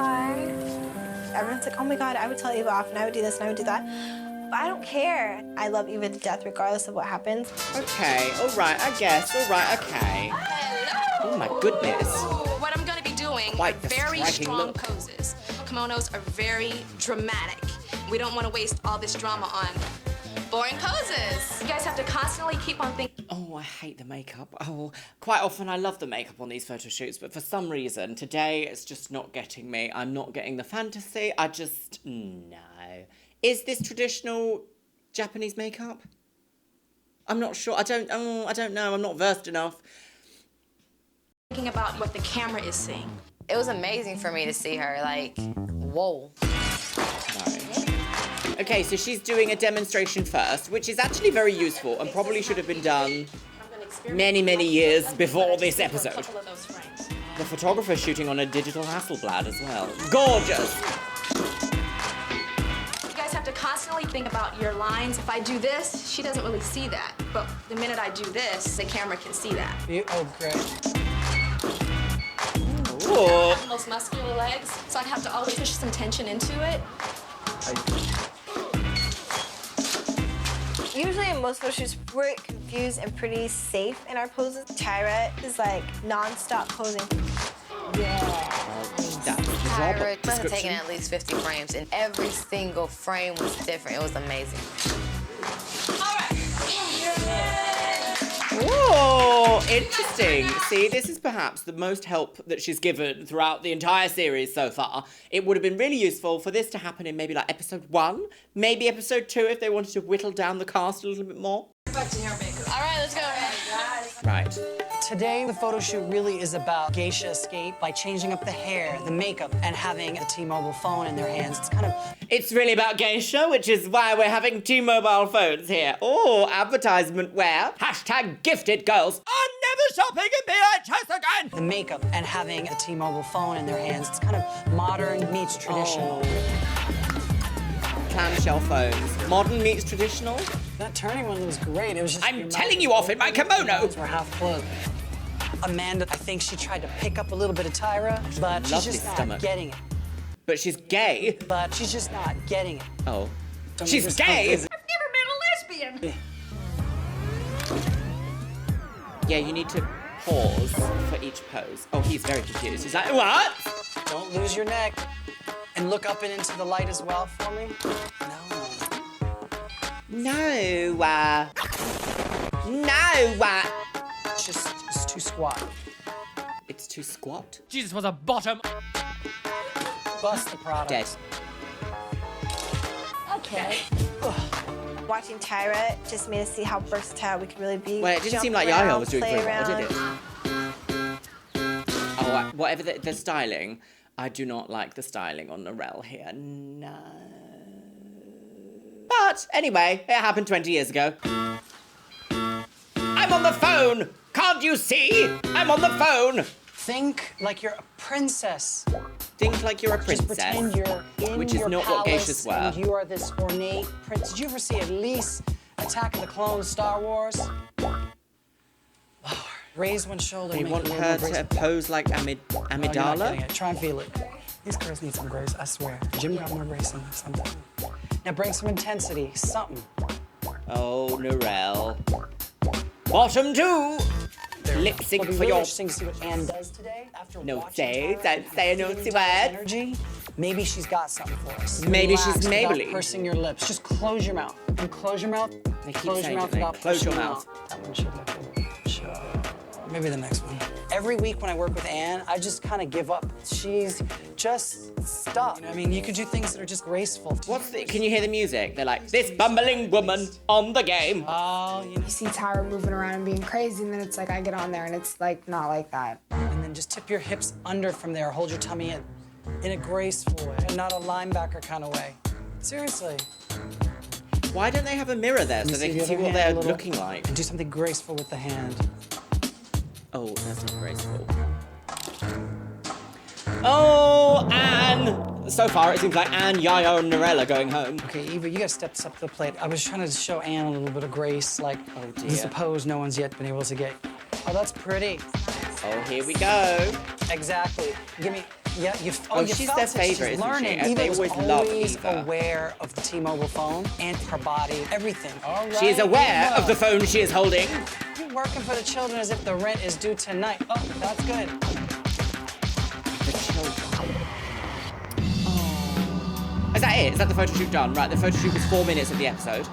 Everyone's like, oh my God, I would tell Eva off, and I would do this, and I would do that. But I don't care. I love Eva to death, regardless of what happens. Okay, all right, I guess. All right, okay. Oh my goodness. What I'm gonna be doing Quite are the very striking strong look. poses. Kimonos are very dramatic. We don't want to waste all this drama on boring poses. You guys have to constantly keep on thinking. Oh, I hate the makeup. Oh, quite often I love the makeup on these photo shoots, but for some reason, today it's just not getting me. I'm not getting the fantasy. No. Is this traditional Japanese makeup? I'm not sure. I don't know. I'm not versed enough. Thinking about what the camera is seeing. It was amazing for me to see her, like, whoa. Okay, so she's doing a demonstration first, which is actually very useful and probably should have been done many, many years before this episode. The photographer's shooting on a digital Hasselblad as well. Gorgeous! You guys have to constantly think about your lines. If I do this, she doesn't really see that. But the minute I do this, the camera can see that. Oh, great. I have the most muscular legs, so I have to always push some tension into it. Usually in most photo shoots, we're confused and pretty safe in our poses. Tyra is like non-stop posing. Tyra must have taken at least 50 frames, and every single frame was different. It was amazing. Whoa, interesting. See, this is perhaps the most help that she's given throughout the entire series so far. It would have been really useful for this to happen in maybe like episode 1, maybe episode 2 if they wanted to whittle down the cast a little bit more. All right, let's go. Right. Today, the photo shoot really is about geisha escape by changing up the hair, the makeup, and having a T-Mobile phone in their hands. It's really about geisha, which is why we're having T-Mobile phones here. Oh, advertisement wear. Hashtag gifted girls. I'm never shopping in VHS again. The makeup and having a T-Mobile phone in their hands. It's kind of modern meets traditional. Clamshell phones. Modern meets traditional. That turning one was great. It was just. I'm telling you off in my kimono. We're half closed. Amanda, I think she tried to pick up a little bit of Tyra, but she's Lovely just not stomach. getting it. But she's gay. But she's just not getting it. Oh. Don't She's make this gay? sound I've never been a lesbian. Yeah, you need to pause for each pose. Oh, he's very confused. He's like, what? Don't lose your neck. And look up and into the light as well for me. No. It's too squat. It's too squat? Jesus was a bottom. Bust the product. Dead. Okay. Watching Tyra just made us see how versatile we could really be. Well, it didn't Jump seem like around, Yaya was doing play very well, around. did it? Oh, whatever the styling, I do not like the styling on Narelle here. No. But anyway, it happened 20 years ago. I'm on the phone! Can't you see? I'm on the phone! Think like you're a princess. Think like you're a princess. Just pretend you're in which is your not what geishas palace were. and you are this ornate prince. Did you ever see at least Attack of the Clones, Star Wars? Lord, raise one shoulder. They make want it a her little to graceful. pose like Oh, you're not Amidala? getting it. Try and feel it. These girls need some grace, I swear. Jim got more grace than this, I'm telling you. Now bring some intensity, something. Oh, Narelle. Bottom 2! Lip sync It'll be for really your... interesting to see what Anne does today. After No, watching say, Tyra don't and say a feeling naughty that word. Energy. Maybe she's got something for us. Maybe she's Relax without Maybelline. pursing your lips. Just close your mouth. And close your mouth. They keep close saying, your mouth don't they? without Close your pushing mouth. That one should look a little sharp. Maybe the next one. Every week when I work with Anne, I just kind of give up. She's just stuck. You know, I mean, you could do things that are just graceful. Can you hear the music? They're like, this bumbling woman on the game. Oh, You see Tyra moving around and being crazy, and then it's like I get on there and it's like not like that. And then just tip your hips under from there. Hold your tummy in a graceful way, and not a linebacker kind of way. Seriously. Why don't they have a mirror there so they can see what they're looking like? And do something graceful with the hand. Oh, that's not graceful. Oh, Anne! So far, it seems like Anne, Yayo, and Narelle are going home. Okay, Eva, you gotta step this up to the plate. I was trying to show Anne a little bit of grace, like, this is a pose no one's yet been able to get. Oh, that's pretty. Oh, here we go. Exactly. Give me, yeah, you she's felt their it. favorite, She's isn't she? learning. And Eva they was always love always Eva. aware of the T-Mobile phone and her body, everything. All right, She is aware Eva. of the phone she is holding. You're working for the children as if the rent is due tonight. Oh, that's good. The children. Oh. Is that it? Is that the photo shoot done? Right, the photo shoot was 4 minutes of the episode.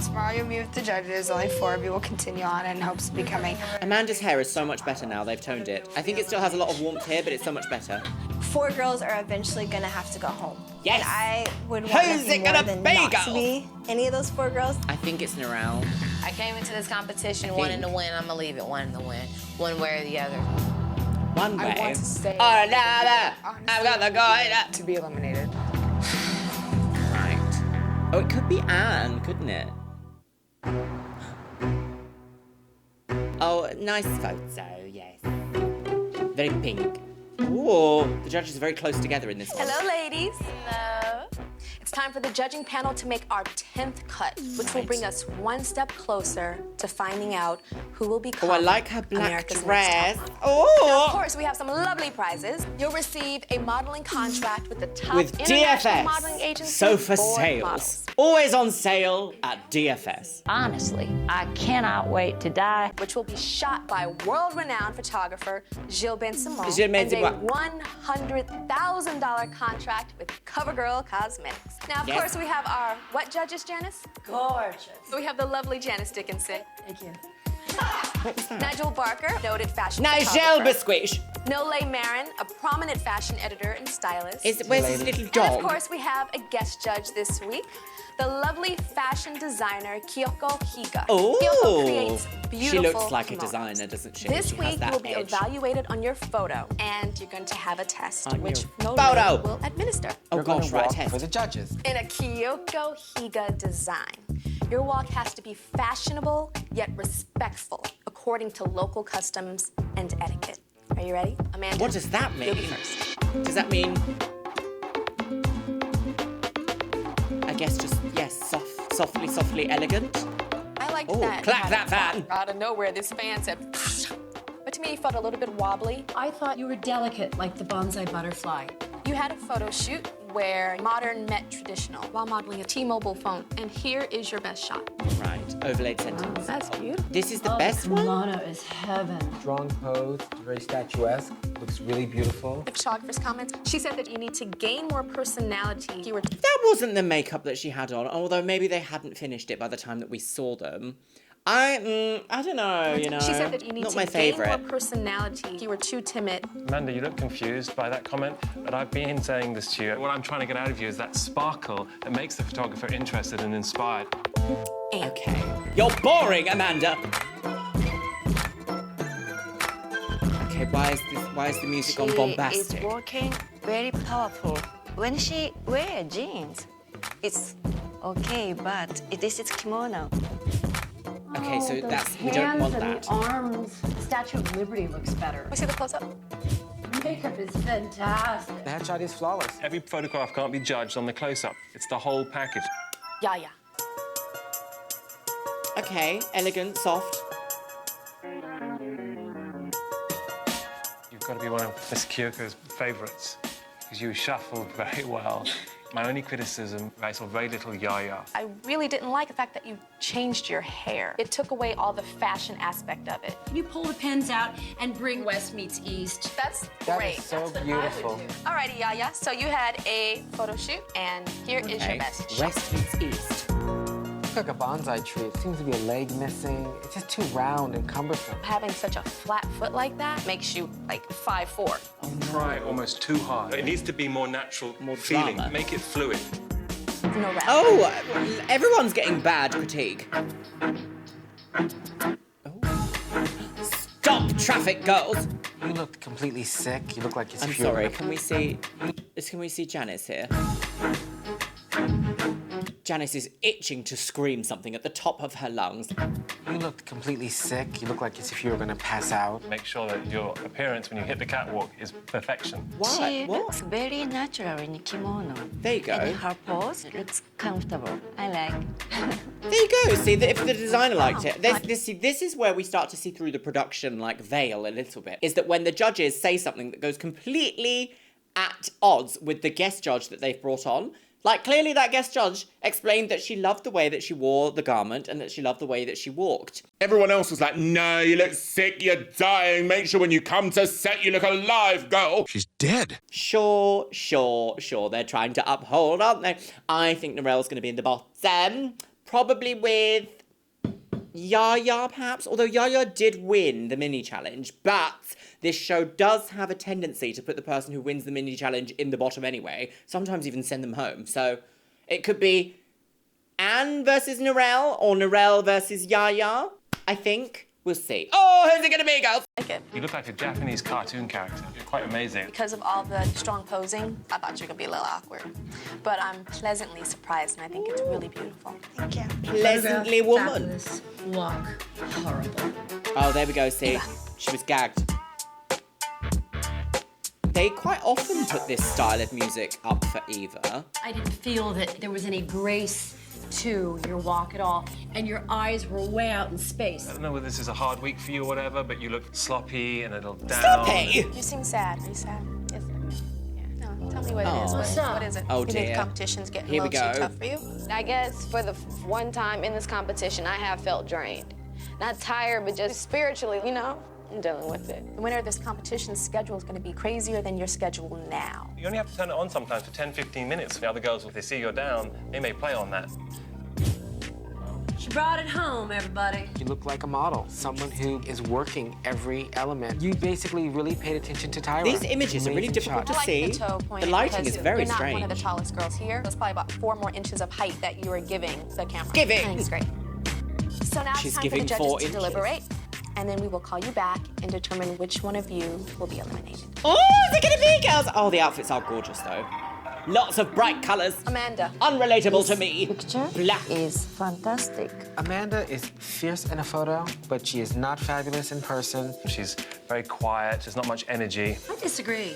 Tomorrow you'll meet with the judges. Only 4 of you will continue on in hopes of becoming. Amanda's hair is so much better now. They've toned it. I think it still has a lot of warmth here, but it's so much better. 4 girls are eventually gonna have to go home. Yes. And I would want Who's nothing it gonna more than be, not girls? to be any of those 4 girls. I think it's Narelle. I came into this competition wanting to win. I'm gonna leave it wanting to win, one way or the other. One way. I want to stay. Or another. I've got the going to be eliminated. Right. Oh, it could be Anne, couldn't it? Oh, nice photo, yes. Very pink. Ooh, the judges are very close together in this one. Hello, ladies. Hello. It's time for the judging panel to make our 10th cut, which will bring us one step closer to finding out who will become Oh, I like her black America's dress. Next Top Oh! Model. Now, of course, we have some lovely prizes. You'll receive a modeling contract with the top With international modeling DFS. agency So for for sales. models. Always on sale at DFS. Honestly, I cannot wait to die. Which will be shot by world-renowned photographer Gilles Ben-Simon. Gilles Ben-Simon. And a $100,000 contract with CoverGirl Cosmetics. Now, of Yes. course, we have our what judges, Janice? Gorgeous. So we have the lovely Janice Dickinson. Thank you. Nigel Barker, noted fashion Nigel photographer. Bisquish. Nole Marin, a prominent fashion editor and stylist. Where's this little And dog? of course, we have a guest judge this week, the lovely fashion designer Kyoko Higa. Oh, Kyoko creates beautiful she looks like a kimonos. designer, doesn't she? This She has week, that you'll be edge. evaluated on your photo, and you're going to have a test, On which your Nole photo. will administer. Oh gosh, right, test. For the judges. In a Kyoko Higa design, your walk has to be fashionable yet respectful, according to local customs and etiquette. Are you ready, Amanda? What does that You'll be mean? first. Does that mean... I guess just, yes, softly elegant? I like Ooh, that. clap that fan. Out of nowhere, this fan said, but to me, it felt a little bit wobbly. I thought you were delicate like the bonsai butterfly. You had a photo shoot where modern met traditional while modeling a T-Mobile phone, and here is your best shot. Right, overlaid sentence. That's beautiful. This is the best one? Kimono is heaven. Strong pose, very statuesque, looks really beautiful. The photographer's comments, she said that you need to gain more personality. You were That wasn't the makeup that she had on, although maybe they hadn't finished it by the time that we saw them. I don't know, you know. She said that you need Not to my gain favorite. more personality. You were too timid. Amanda, you look confused by that comment, but I've been saying this to you. What I'm trying to get out of you is that sparkle that makes the photographer interested and inspired. Okay. You're boring, Amanda. Okay, why is the music on bombastic? She is working very powerful. When she wears jeans, It's okay, but this is kimono. Okay, so those that's, we don't want hands and that. the arms. Statue of Liberty looks better. We see the close-up. Makeup is fantastic. The headshot is flawless. Every photograph can't be judged on the close-up. It's the whole package. Yeah, yeah. Okay, elegant, soft. You've got to be one of Miss Kyoko's favourites because you shuffled very well. My only criticism, I saw very little yaya. I really didn't like the fact that you changed your hair. It took away all the fashion aspect of it. Can you pull the pins out and bring West meets East? That's That great. is so That's what I beautiful. would do. Alrighty, Yaya. So you had a photo shoot, and here is your message. West meets East. Looks like a bonsai tree. It seems to be a leg missing. It's just too round and cumbersome. Having such a flat foot like that makes you like 5'4". Try almost too hard. It needs to be more natural, more feeling. drama. Make it fluid. No wrap. Oh, everyone's getting bad critique. Stop traffic, girls! You look completely sick. You look like it's I'm sorry, can we see Janice here? Janice is itching to scream something at the top of her lungs. You look completely sick. You look like as if you were gonna pass out. Make sure that your appearance when you hit the catwalk is perfection. She looks very natural in kimono. There you go. And her pose looks comfortable. I like. There you go. See, if the designer liked it. This is where we start to see through the production, like, veil a little bit. Is that when the judges say something that goes completely at odds with the guest judge that they've brought on. Like, clearly that guest judge explained that she loved the way that she wore the garment and that she loved the way that she walked. Everyone else was like, no, you look sick, you're dying. Make sure when you come to set, you look alive, girl. She's dead. Sure. They're trying to uphold, aren't they? I think Narelle's going to be in the bottom. Probably with Yaya, perhaps. Although Yaya did win the mini challenge, but this show does have a tendency to put the person who wins the mini challenge in the bottom anyway. Sometimes even send them home. So it could be Anne versus Narelle or Narelle versus Yaya, I think. We'll see. Oh, who's it going to be, girls? You look like a Japanese cartoon character. You're quite amazing. Because of all the strong posing, I thought you were gonna be a little awkward. But I'm pleasantly surprised, and I think it's really beautiful. Thank you. Pleasantly woman. Fabulous. Walk horrible. Oh, there we go, see. She was gagged. They quite often put this style of music up for Eva. I didn't feel that there was any grace to your walk at all, and your eyes were way out in space. I don't know whether this is a hard week for you or whatever, but you look sloppy and a little down. Sloppy? You seem sad. Are you sad? Yes. Yeah. No, tell me what it is. What's up? What is it? Oh, You think dear. competition's getting Here a we little too go. tough for you? I guess for the one time in this competition, I have felt drained. Not tired, but just spiritually, you know, I'm dealing with it. The winner of this competition's schedule is going to be crazier than your schedule now. You only have to turn it on sometimes for 10, 15 minutes. The other girls, if they see you're down, they may play on that. She brought it home, everybody. You look like a model, someone who is working every element. You basically really paid attention to Tyra. These images are really Amazing difficult shot. to I like see. the toe point The lighting because is very you're not strange. one of the tallest girls here. It's probably about 4 more inches of height that you are giving the camera. Giving. I think it's great. So now She's it's time for the giving 4 judges to inches. deliberate, and then we will call you back and determine which one of you will be eliminated. Oh, is it going to be, girls? Oh, the outfits are gorgeous, though. Lots of bright colours. Amanda. Unrelatable to me. Picture Black. is fantastic. Amanda is fierce in a photo, but she is not fabulous in person. She's very quiet, there's not much energy. I disagree.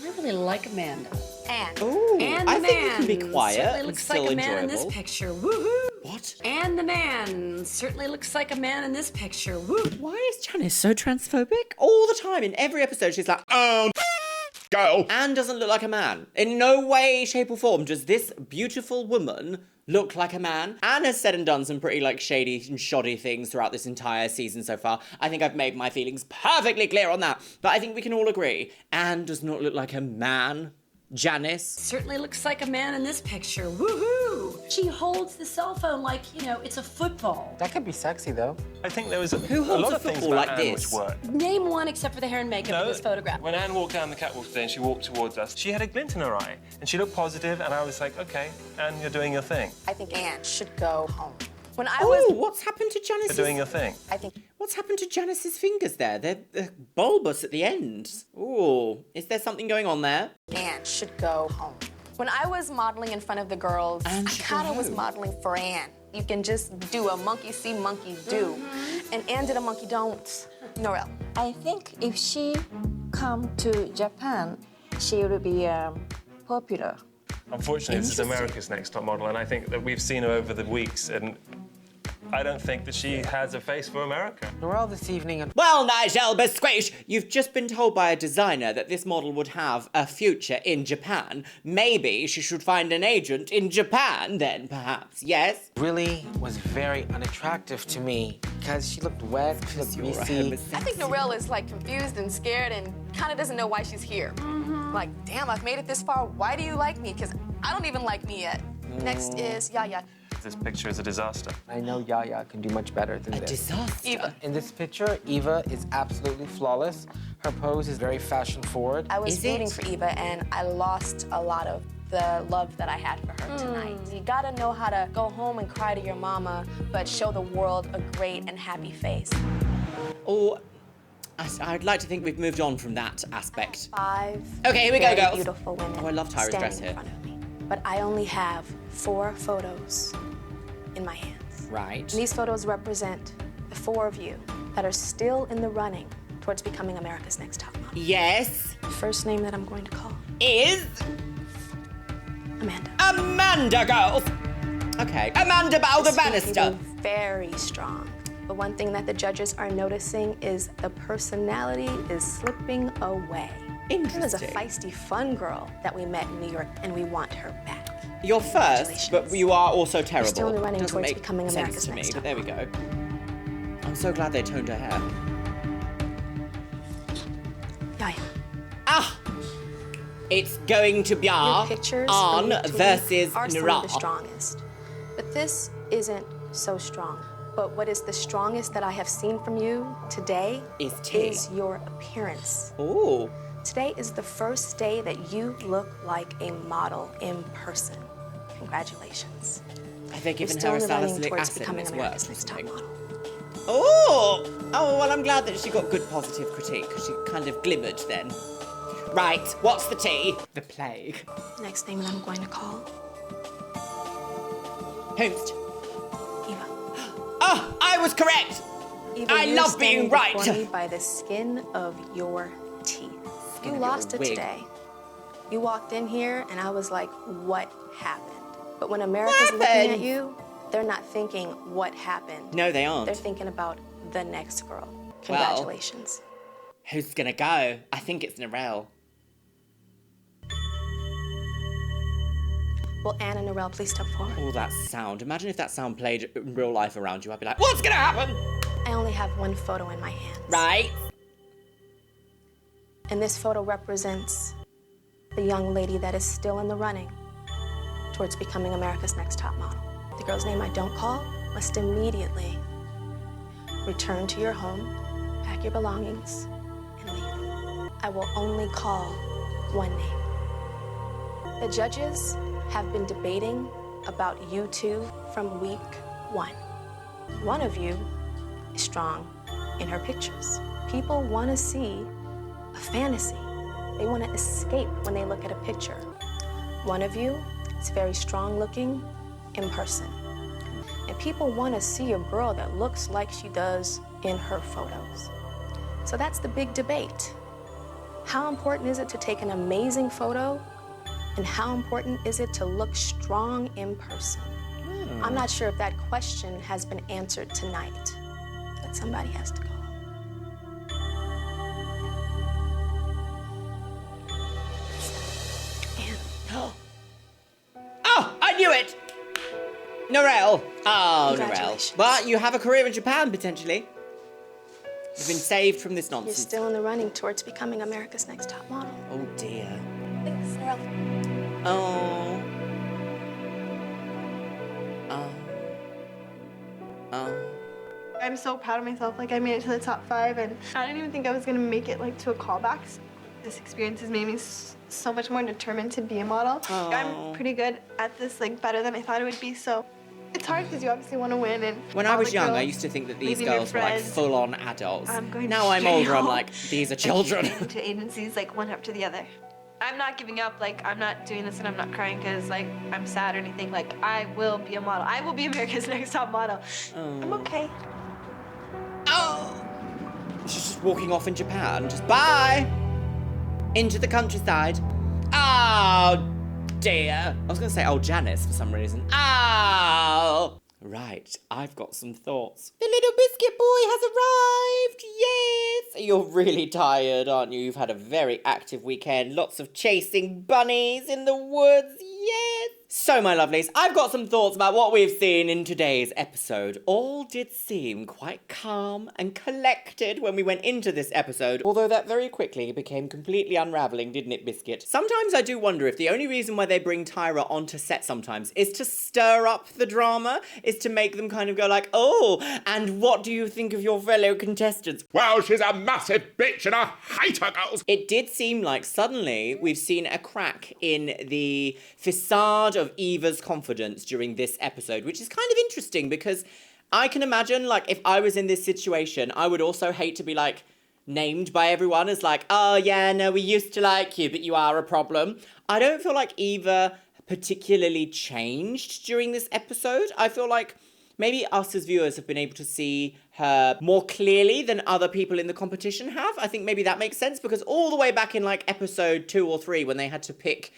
I really like Amanda. And Ooh, And I the think you man can be quiet certainly and looks still like a man enjoyable. in this picture. Woohoo! What? And the man certainly looks like a man in this picture. Woo! Why is Janice so transphobic? All the time, in every episode, she's like, oh, Girl. Anne doesn't look like a man. In no way, shape or form does this beautiful woman look like a man. Anne has said and done some pretty, like, shady and shoddy things throughout this entire season so far. I think I've made my feelings perfectly clear on that. But I think we can all agree, Anne does not look like a man. Janice. Certainly looks like a man in this picture. Woohoo! She holds the cell phone like, you know, it's a football. That could be sexy, though. I think there was a Who lot holds a of things football about like Anne this? which worked. Name one except for the hair and makeup in this photograph. When Anne walked down the catwalk today and she walked towards us, she had a glint in her eye and she looked positive, and I was like, okay, Anne, you're doing your thing. I think Anne should go home. When I Oh, was, what's happened to Janice's... You're doing your thing. I think What's happened to Janice's fingers there? They're bulbous at the end. Ooh, is there something going on there? Anne should go home. When I was modeling in front of the girls, I kind of was modeling for Anne. You can just do a monkey see, monkey do. And Anne did a monkey don't. Norel. I think if she come to Japan, she will be popular. Unfortunately, this is America's Next Top Model, and I think that we've seen her over the weeks, and I don't think that she has a face for America. Norel this evening. Well, Nigel Bisquish, you've just been told by a designer that this model would have a future in Japan. Maybe she should find an agent in Japan then, perhaps, yes? Really was very unattractive to me because she looked wet, she looked greasy. I think Norel is like confused and scared and kind of doesn't know why she's here. Like, damn, I've made it this far. Why do you like me? Because I don't even like me yet. Next is Yaya. This picture is a disaster. I know Yaya can do much better than this. Disaster? Eva. In this picture, Eva is absolutely flawless. Her pose is very fashion forward. I was rooting for Eva, and I lost a lot of the love that I had for her tonight. You gotta know how to go home and cry to your mama, but show the world a great and happy face. Or, I'd like to think we've moved on from that aspect. 5 Okay, here we go, girls. beautiful women Oh, I love Tyra's dress standing here. in front of me. But I only have 4 photos in my hands. Right. And these photos represent the 4 of you that are still in the running towards becoming America's Next Top Model. Yes. The first name that I'm going to call is Amanda. Amanda, girls. Okay. Amanda Balder Bannister. Very strong. The one thing that the judges are noticing is the personality is slipping away. She was a feisty, fun girl that we met in New York, and we want her back. You're first, but you are also terrible. You're still in the running Doesn't towards make becoming sense America's to me, Next but Top there we go. I'm so glad they toned her hair. Yaya. Ah! It's going to be Your pictures on from week to versus week are some of the Nara. strongest. But this isn't so strong. But what is the strongest that I have seen from you today is your appearance. Ooh. Today is the first day that you look like a model in person. Congratulations. Have they given You're her a still in the running salicylic towards acid in becoming this America's work? Next Top Model. Oh! Oh, well, I'm glad that she got good positive critique, because she kind of glimmered then. Right, what's the tea? The plague. The next name that I'm going to call, Whomst? Eva. Oh, I was correct! Eva, I you're love being standing right! before me by the skin of your teeth. You lost it wig. today. You walked in here and I was like, what happened? But when America's looking at you, they're not thinking what happened. No, they aren't. They're thinking about the next girl. Congratulations. Who's gonna go? I think it's Narelle. Will Anne and Narelle please step forward? Oh, that sound. Imagine if that sound played in real life around you. I'd be like, what's gonna happen? I only have one photo in my hands. Right. And this photo represents the young lady that is still in the running towards becoming America's Next Top Model. The girl's name I don't call must immediately return to your home, pack your belongings, and leave. I will only call one name. The judges have been debating about you two from week 1. One of you is strong in her pictures. People want to see a fantasy. They want to escape when they look at a picture. One of you is very strong looking in person. And people want to see a girl that looks like she does in her photos. So that's the big debate. How important is it to take an amazing photo? And how important is it to look strong in person? I'm not sure if that question has been answered tonight, but somebody has to go. Oh, I knew it! Narelle. Oh, Narelle. Well, you have a career in Japan, potentially. You've been saved from this You're nonsense. still in the running towards becoming America's Next Top Model. Oh, dear. Thanks, Narelle. Oh. I'm so proud of myself. Like, I made it to the top 5, and I didn't even think I was gonna make it like to a callback. This experience has made me so much more determined to be a model. Oh. I'm pretty good at this, like better than I thought it would be. So it's hard because you obviously want to win. And When I was young, I used to think that these leaving your girls were like friends. full-on adults. I'm going Now I'm straight older, I'm home. like, these are children. To agencies, like one after the other. I'm not giving up. Like, I'm not doing this and I'm not crying because, like, I'm sad or anything. Like, I will be a model. I will be America's Next Top Model. I'm okay. Oh! She's just walking off in Japan. Just bye! Into the countryside. Oh, dear. I was going to say, oh, Janice for some reason. Oh! Right, I've got some thoughts. The little biscuit boy has arrived! Yes! You're really tired, aren't you? You've had a very active weekend. Lots of chasing bunnies in the woods. Yes! So, my lovelies, I've got some thoughts about what we've seen in today's episode. All did seem quite calm and collected when we went into this episode, although that very quickly became completely unraveling, didn't it, Biscuit? Sometimes I do wonder if the only reason why they bring Tyra onto set sometimes is to stir up the drama, is to make them kind of go like, oh, and what do you think of your fellow contestants? Well, she's a massive bitch and I hate her, girls. It did seem like suddenly we've seen a crack in the facade of Eva's confidence during this episode, which is kind of interesting because I can imagine, like, if I was in this situation, I would also hate to be, like, named by everyone as like, oh yeah, no, we used to like you, but you are a problem. I don't feel like Eva particularly changed during this episode. I feel like maybe us as viewers have been able to see her more clearly than other people in the competition have. I think maybe that makes sense because all the way back in like episode 2 or 3 when they had to pick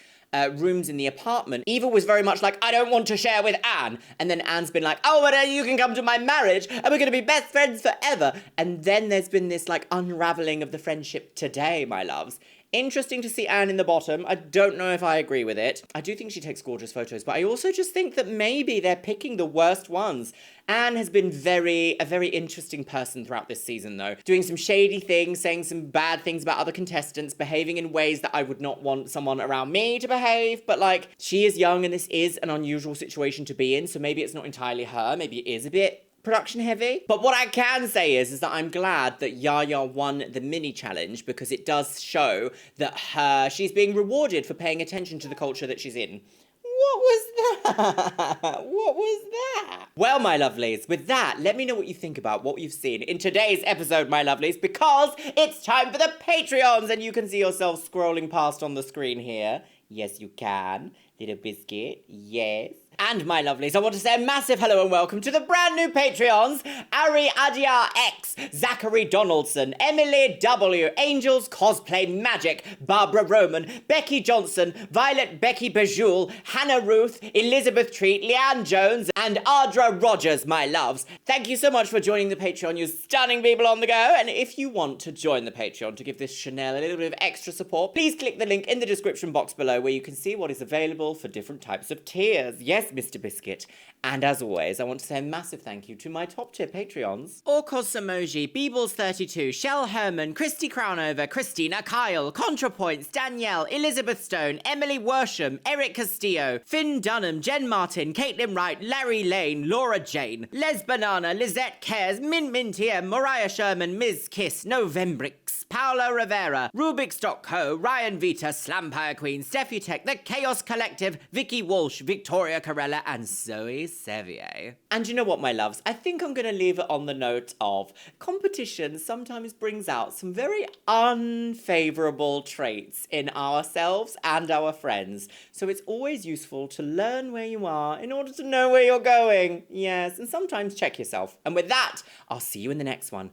rooms in the apartment, Eva was very much like, I don't want to share with Anne. And then Anne's been like, oh, well, you can come to my marriage and we're going to be best friends forever. And then there's been this like unraveling of the friendship today, my loves. Interesting to see Anne in the bottom. I don't know if I agree with it. I do think she takes gorgeous photos, but I also just think that maybe they're picking the worst ones. Anne has been a very interesting person throughout this season, though. Doing some shady things, saying some bad things about other contestants, behaving in ways that I would not want someone around me to behave. But, like, she is young and this is an unusual situation to be in, so maybe it's not entirely her. Maybe it is a bit production heavy. But what I can say is that I'm glad that Yaya won the mini challenge because it does show that she's being rewarded for paying attention to the culture that she's in. What was that? What was that? Well, my lovelies, with that, let me know what you think about what you've seen in today's episode, my lovelies, because it's time for the Patreons, and you can see yourself scrolling past on the screen here. Yes, you can. Little biscuit, yes. And my lovelies, I want to say a massive hello and welcome to the brand new Patreons. Ari Adia X, Zachary Donaldson, Emily W, Angels Cosplay Magic, Barbara Roman, Becky Johnson, Violet Becky Bejul, Hannah Ruth, Elizabeth Treat, Leanne Jones, and Ardra Rogers, my loves. Thank you so much for joining the Patreon, you stunning people on the go. And if you want to join the Patreon to give this Chanel a little bit of extra support, please click the link in the description box below where you can see what is available for different types of tiers. Yes, Mr. Biscuit. And as always, I want to say a massive thank you to my top tier Patreons. Orcos Emoji, Beebles32, Shell Herman, Christy Crownover, Christina Kyle, ContraPoints, Danielle, Elizabeth Stone, Emily Worsham, Eric Castillo, Finn Dunham, Jen Martin, Caitlin Wright, Larry Lane, Laura Jane, Les Banana, Lizette Cares, Min Mintier, Mariah Sherman, Ms. Kiss, Novembrix, Paolo Rivera, Rubik's.co, Ryan Vita, Slampire Queen, Steffi Tech, The Chaos Collective, Vicky Walsh, Victoria Carella, and Zoe Sevier. And you know what, my loves? I think I'm going to leave it on the note of competition sometimes brings out some very unfavourable traits in ourselves and our friends. So it's always useful to learn where you are in order to know where you're going. Yes, and sometimes check yourself. And with that, I'll see you in the next one.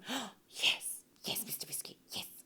Yes, Mr. Biscuit.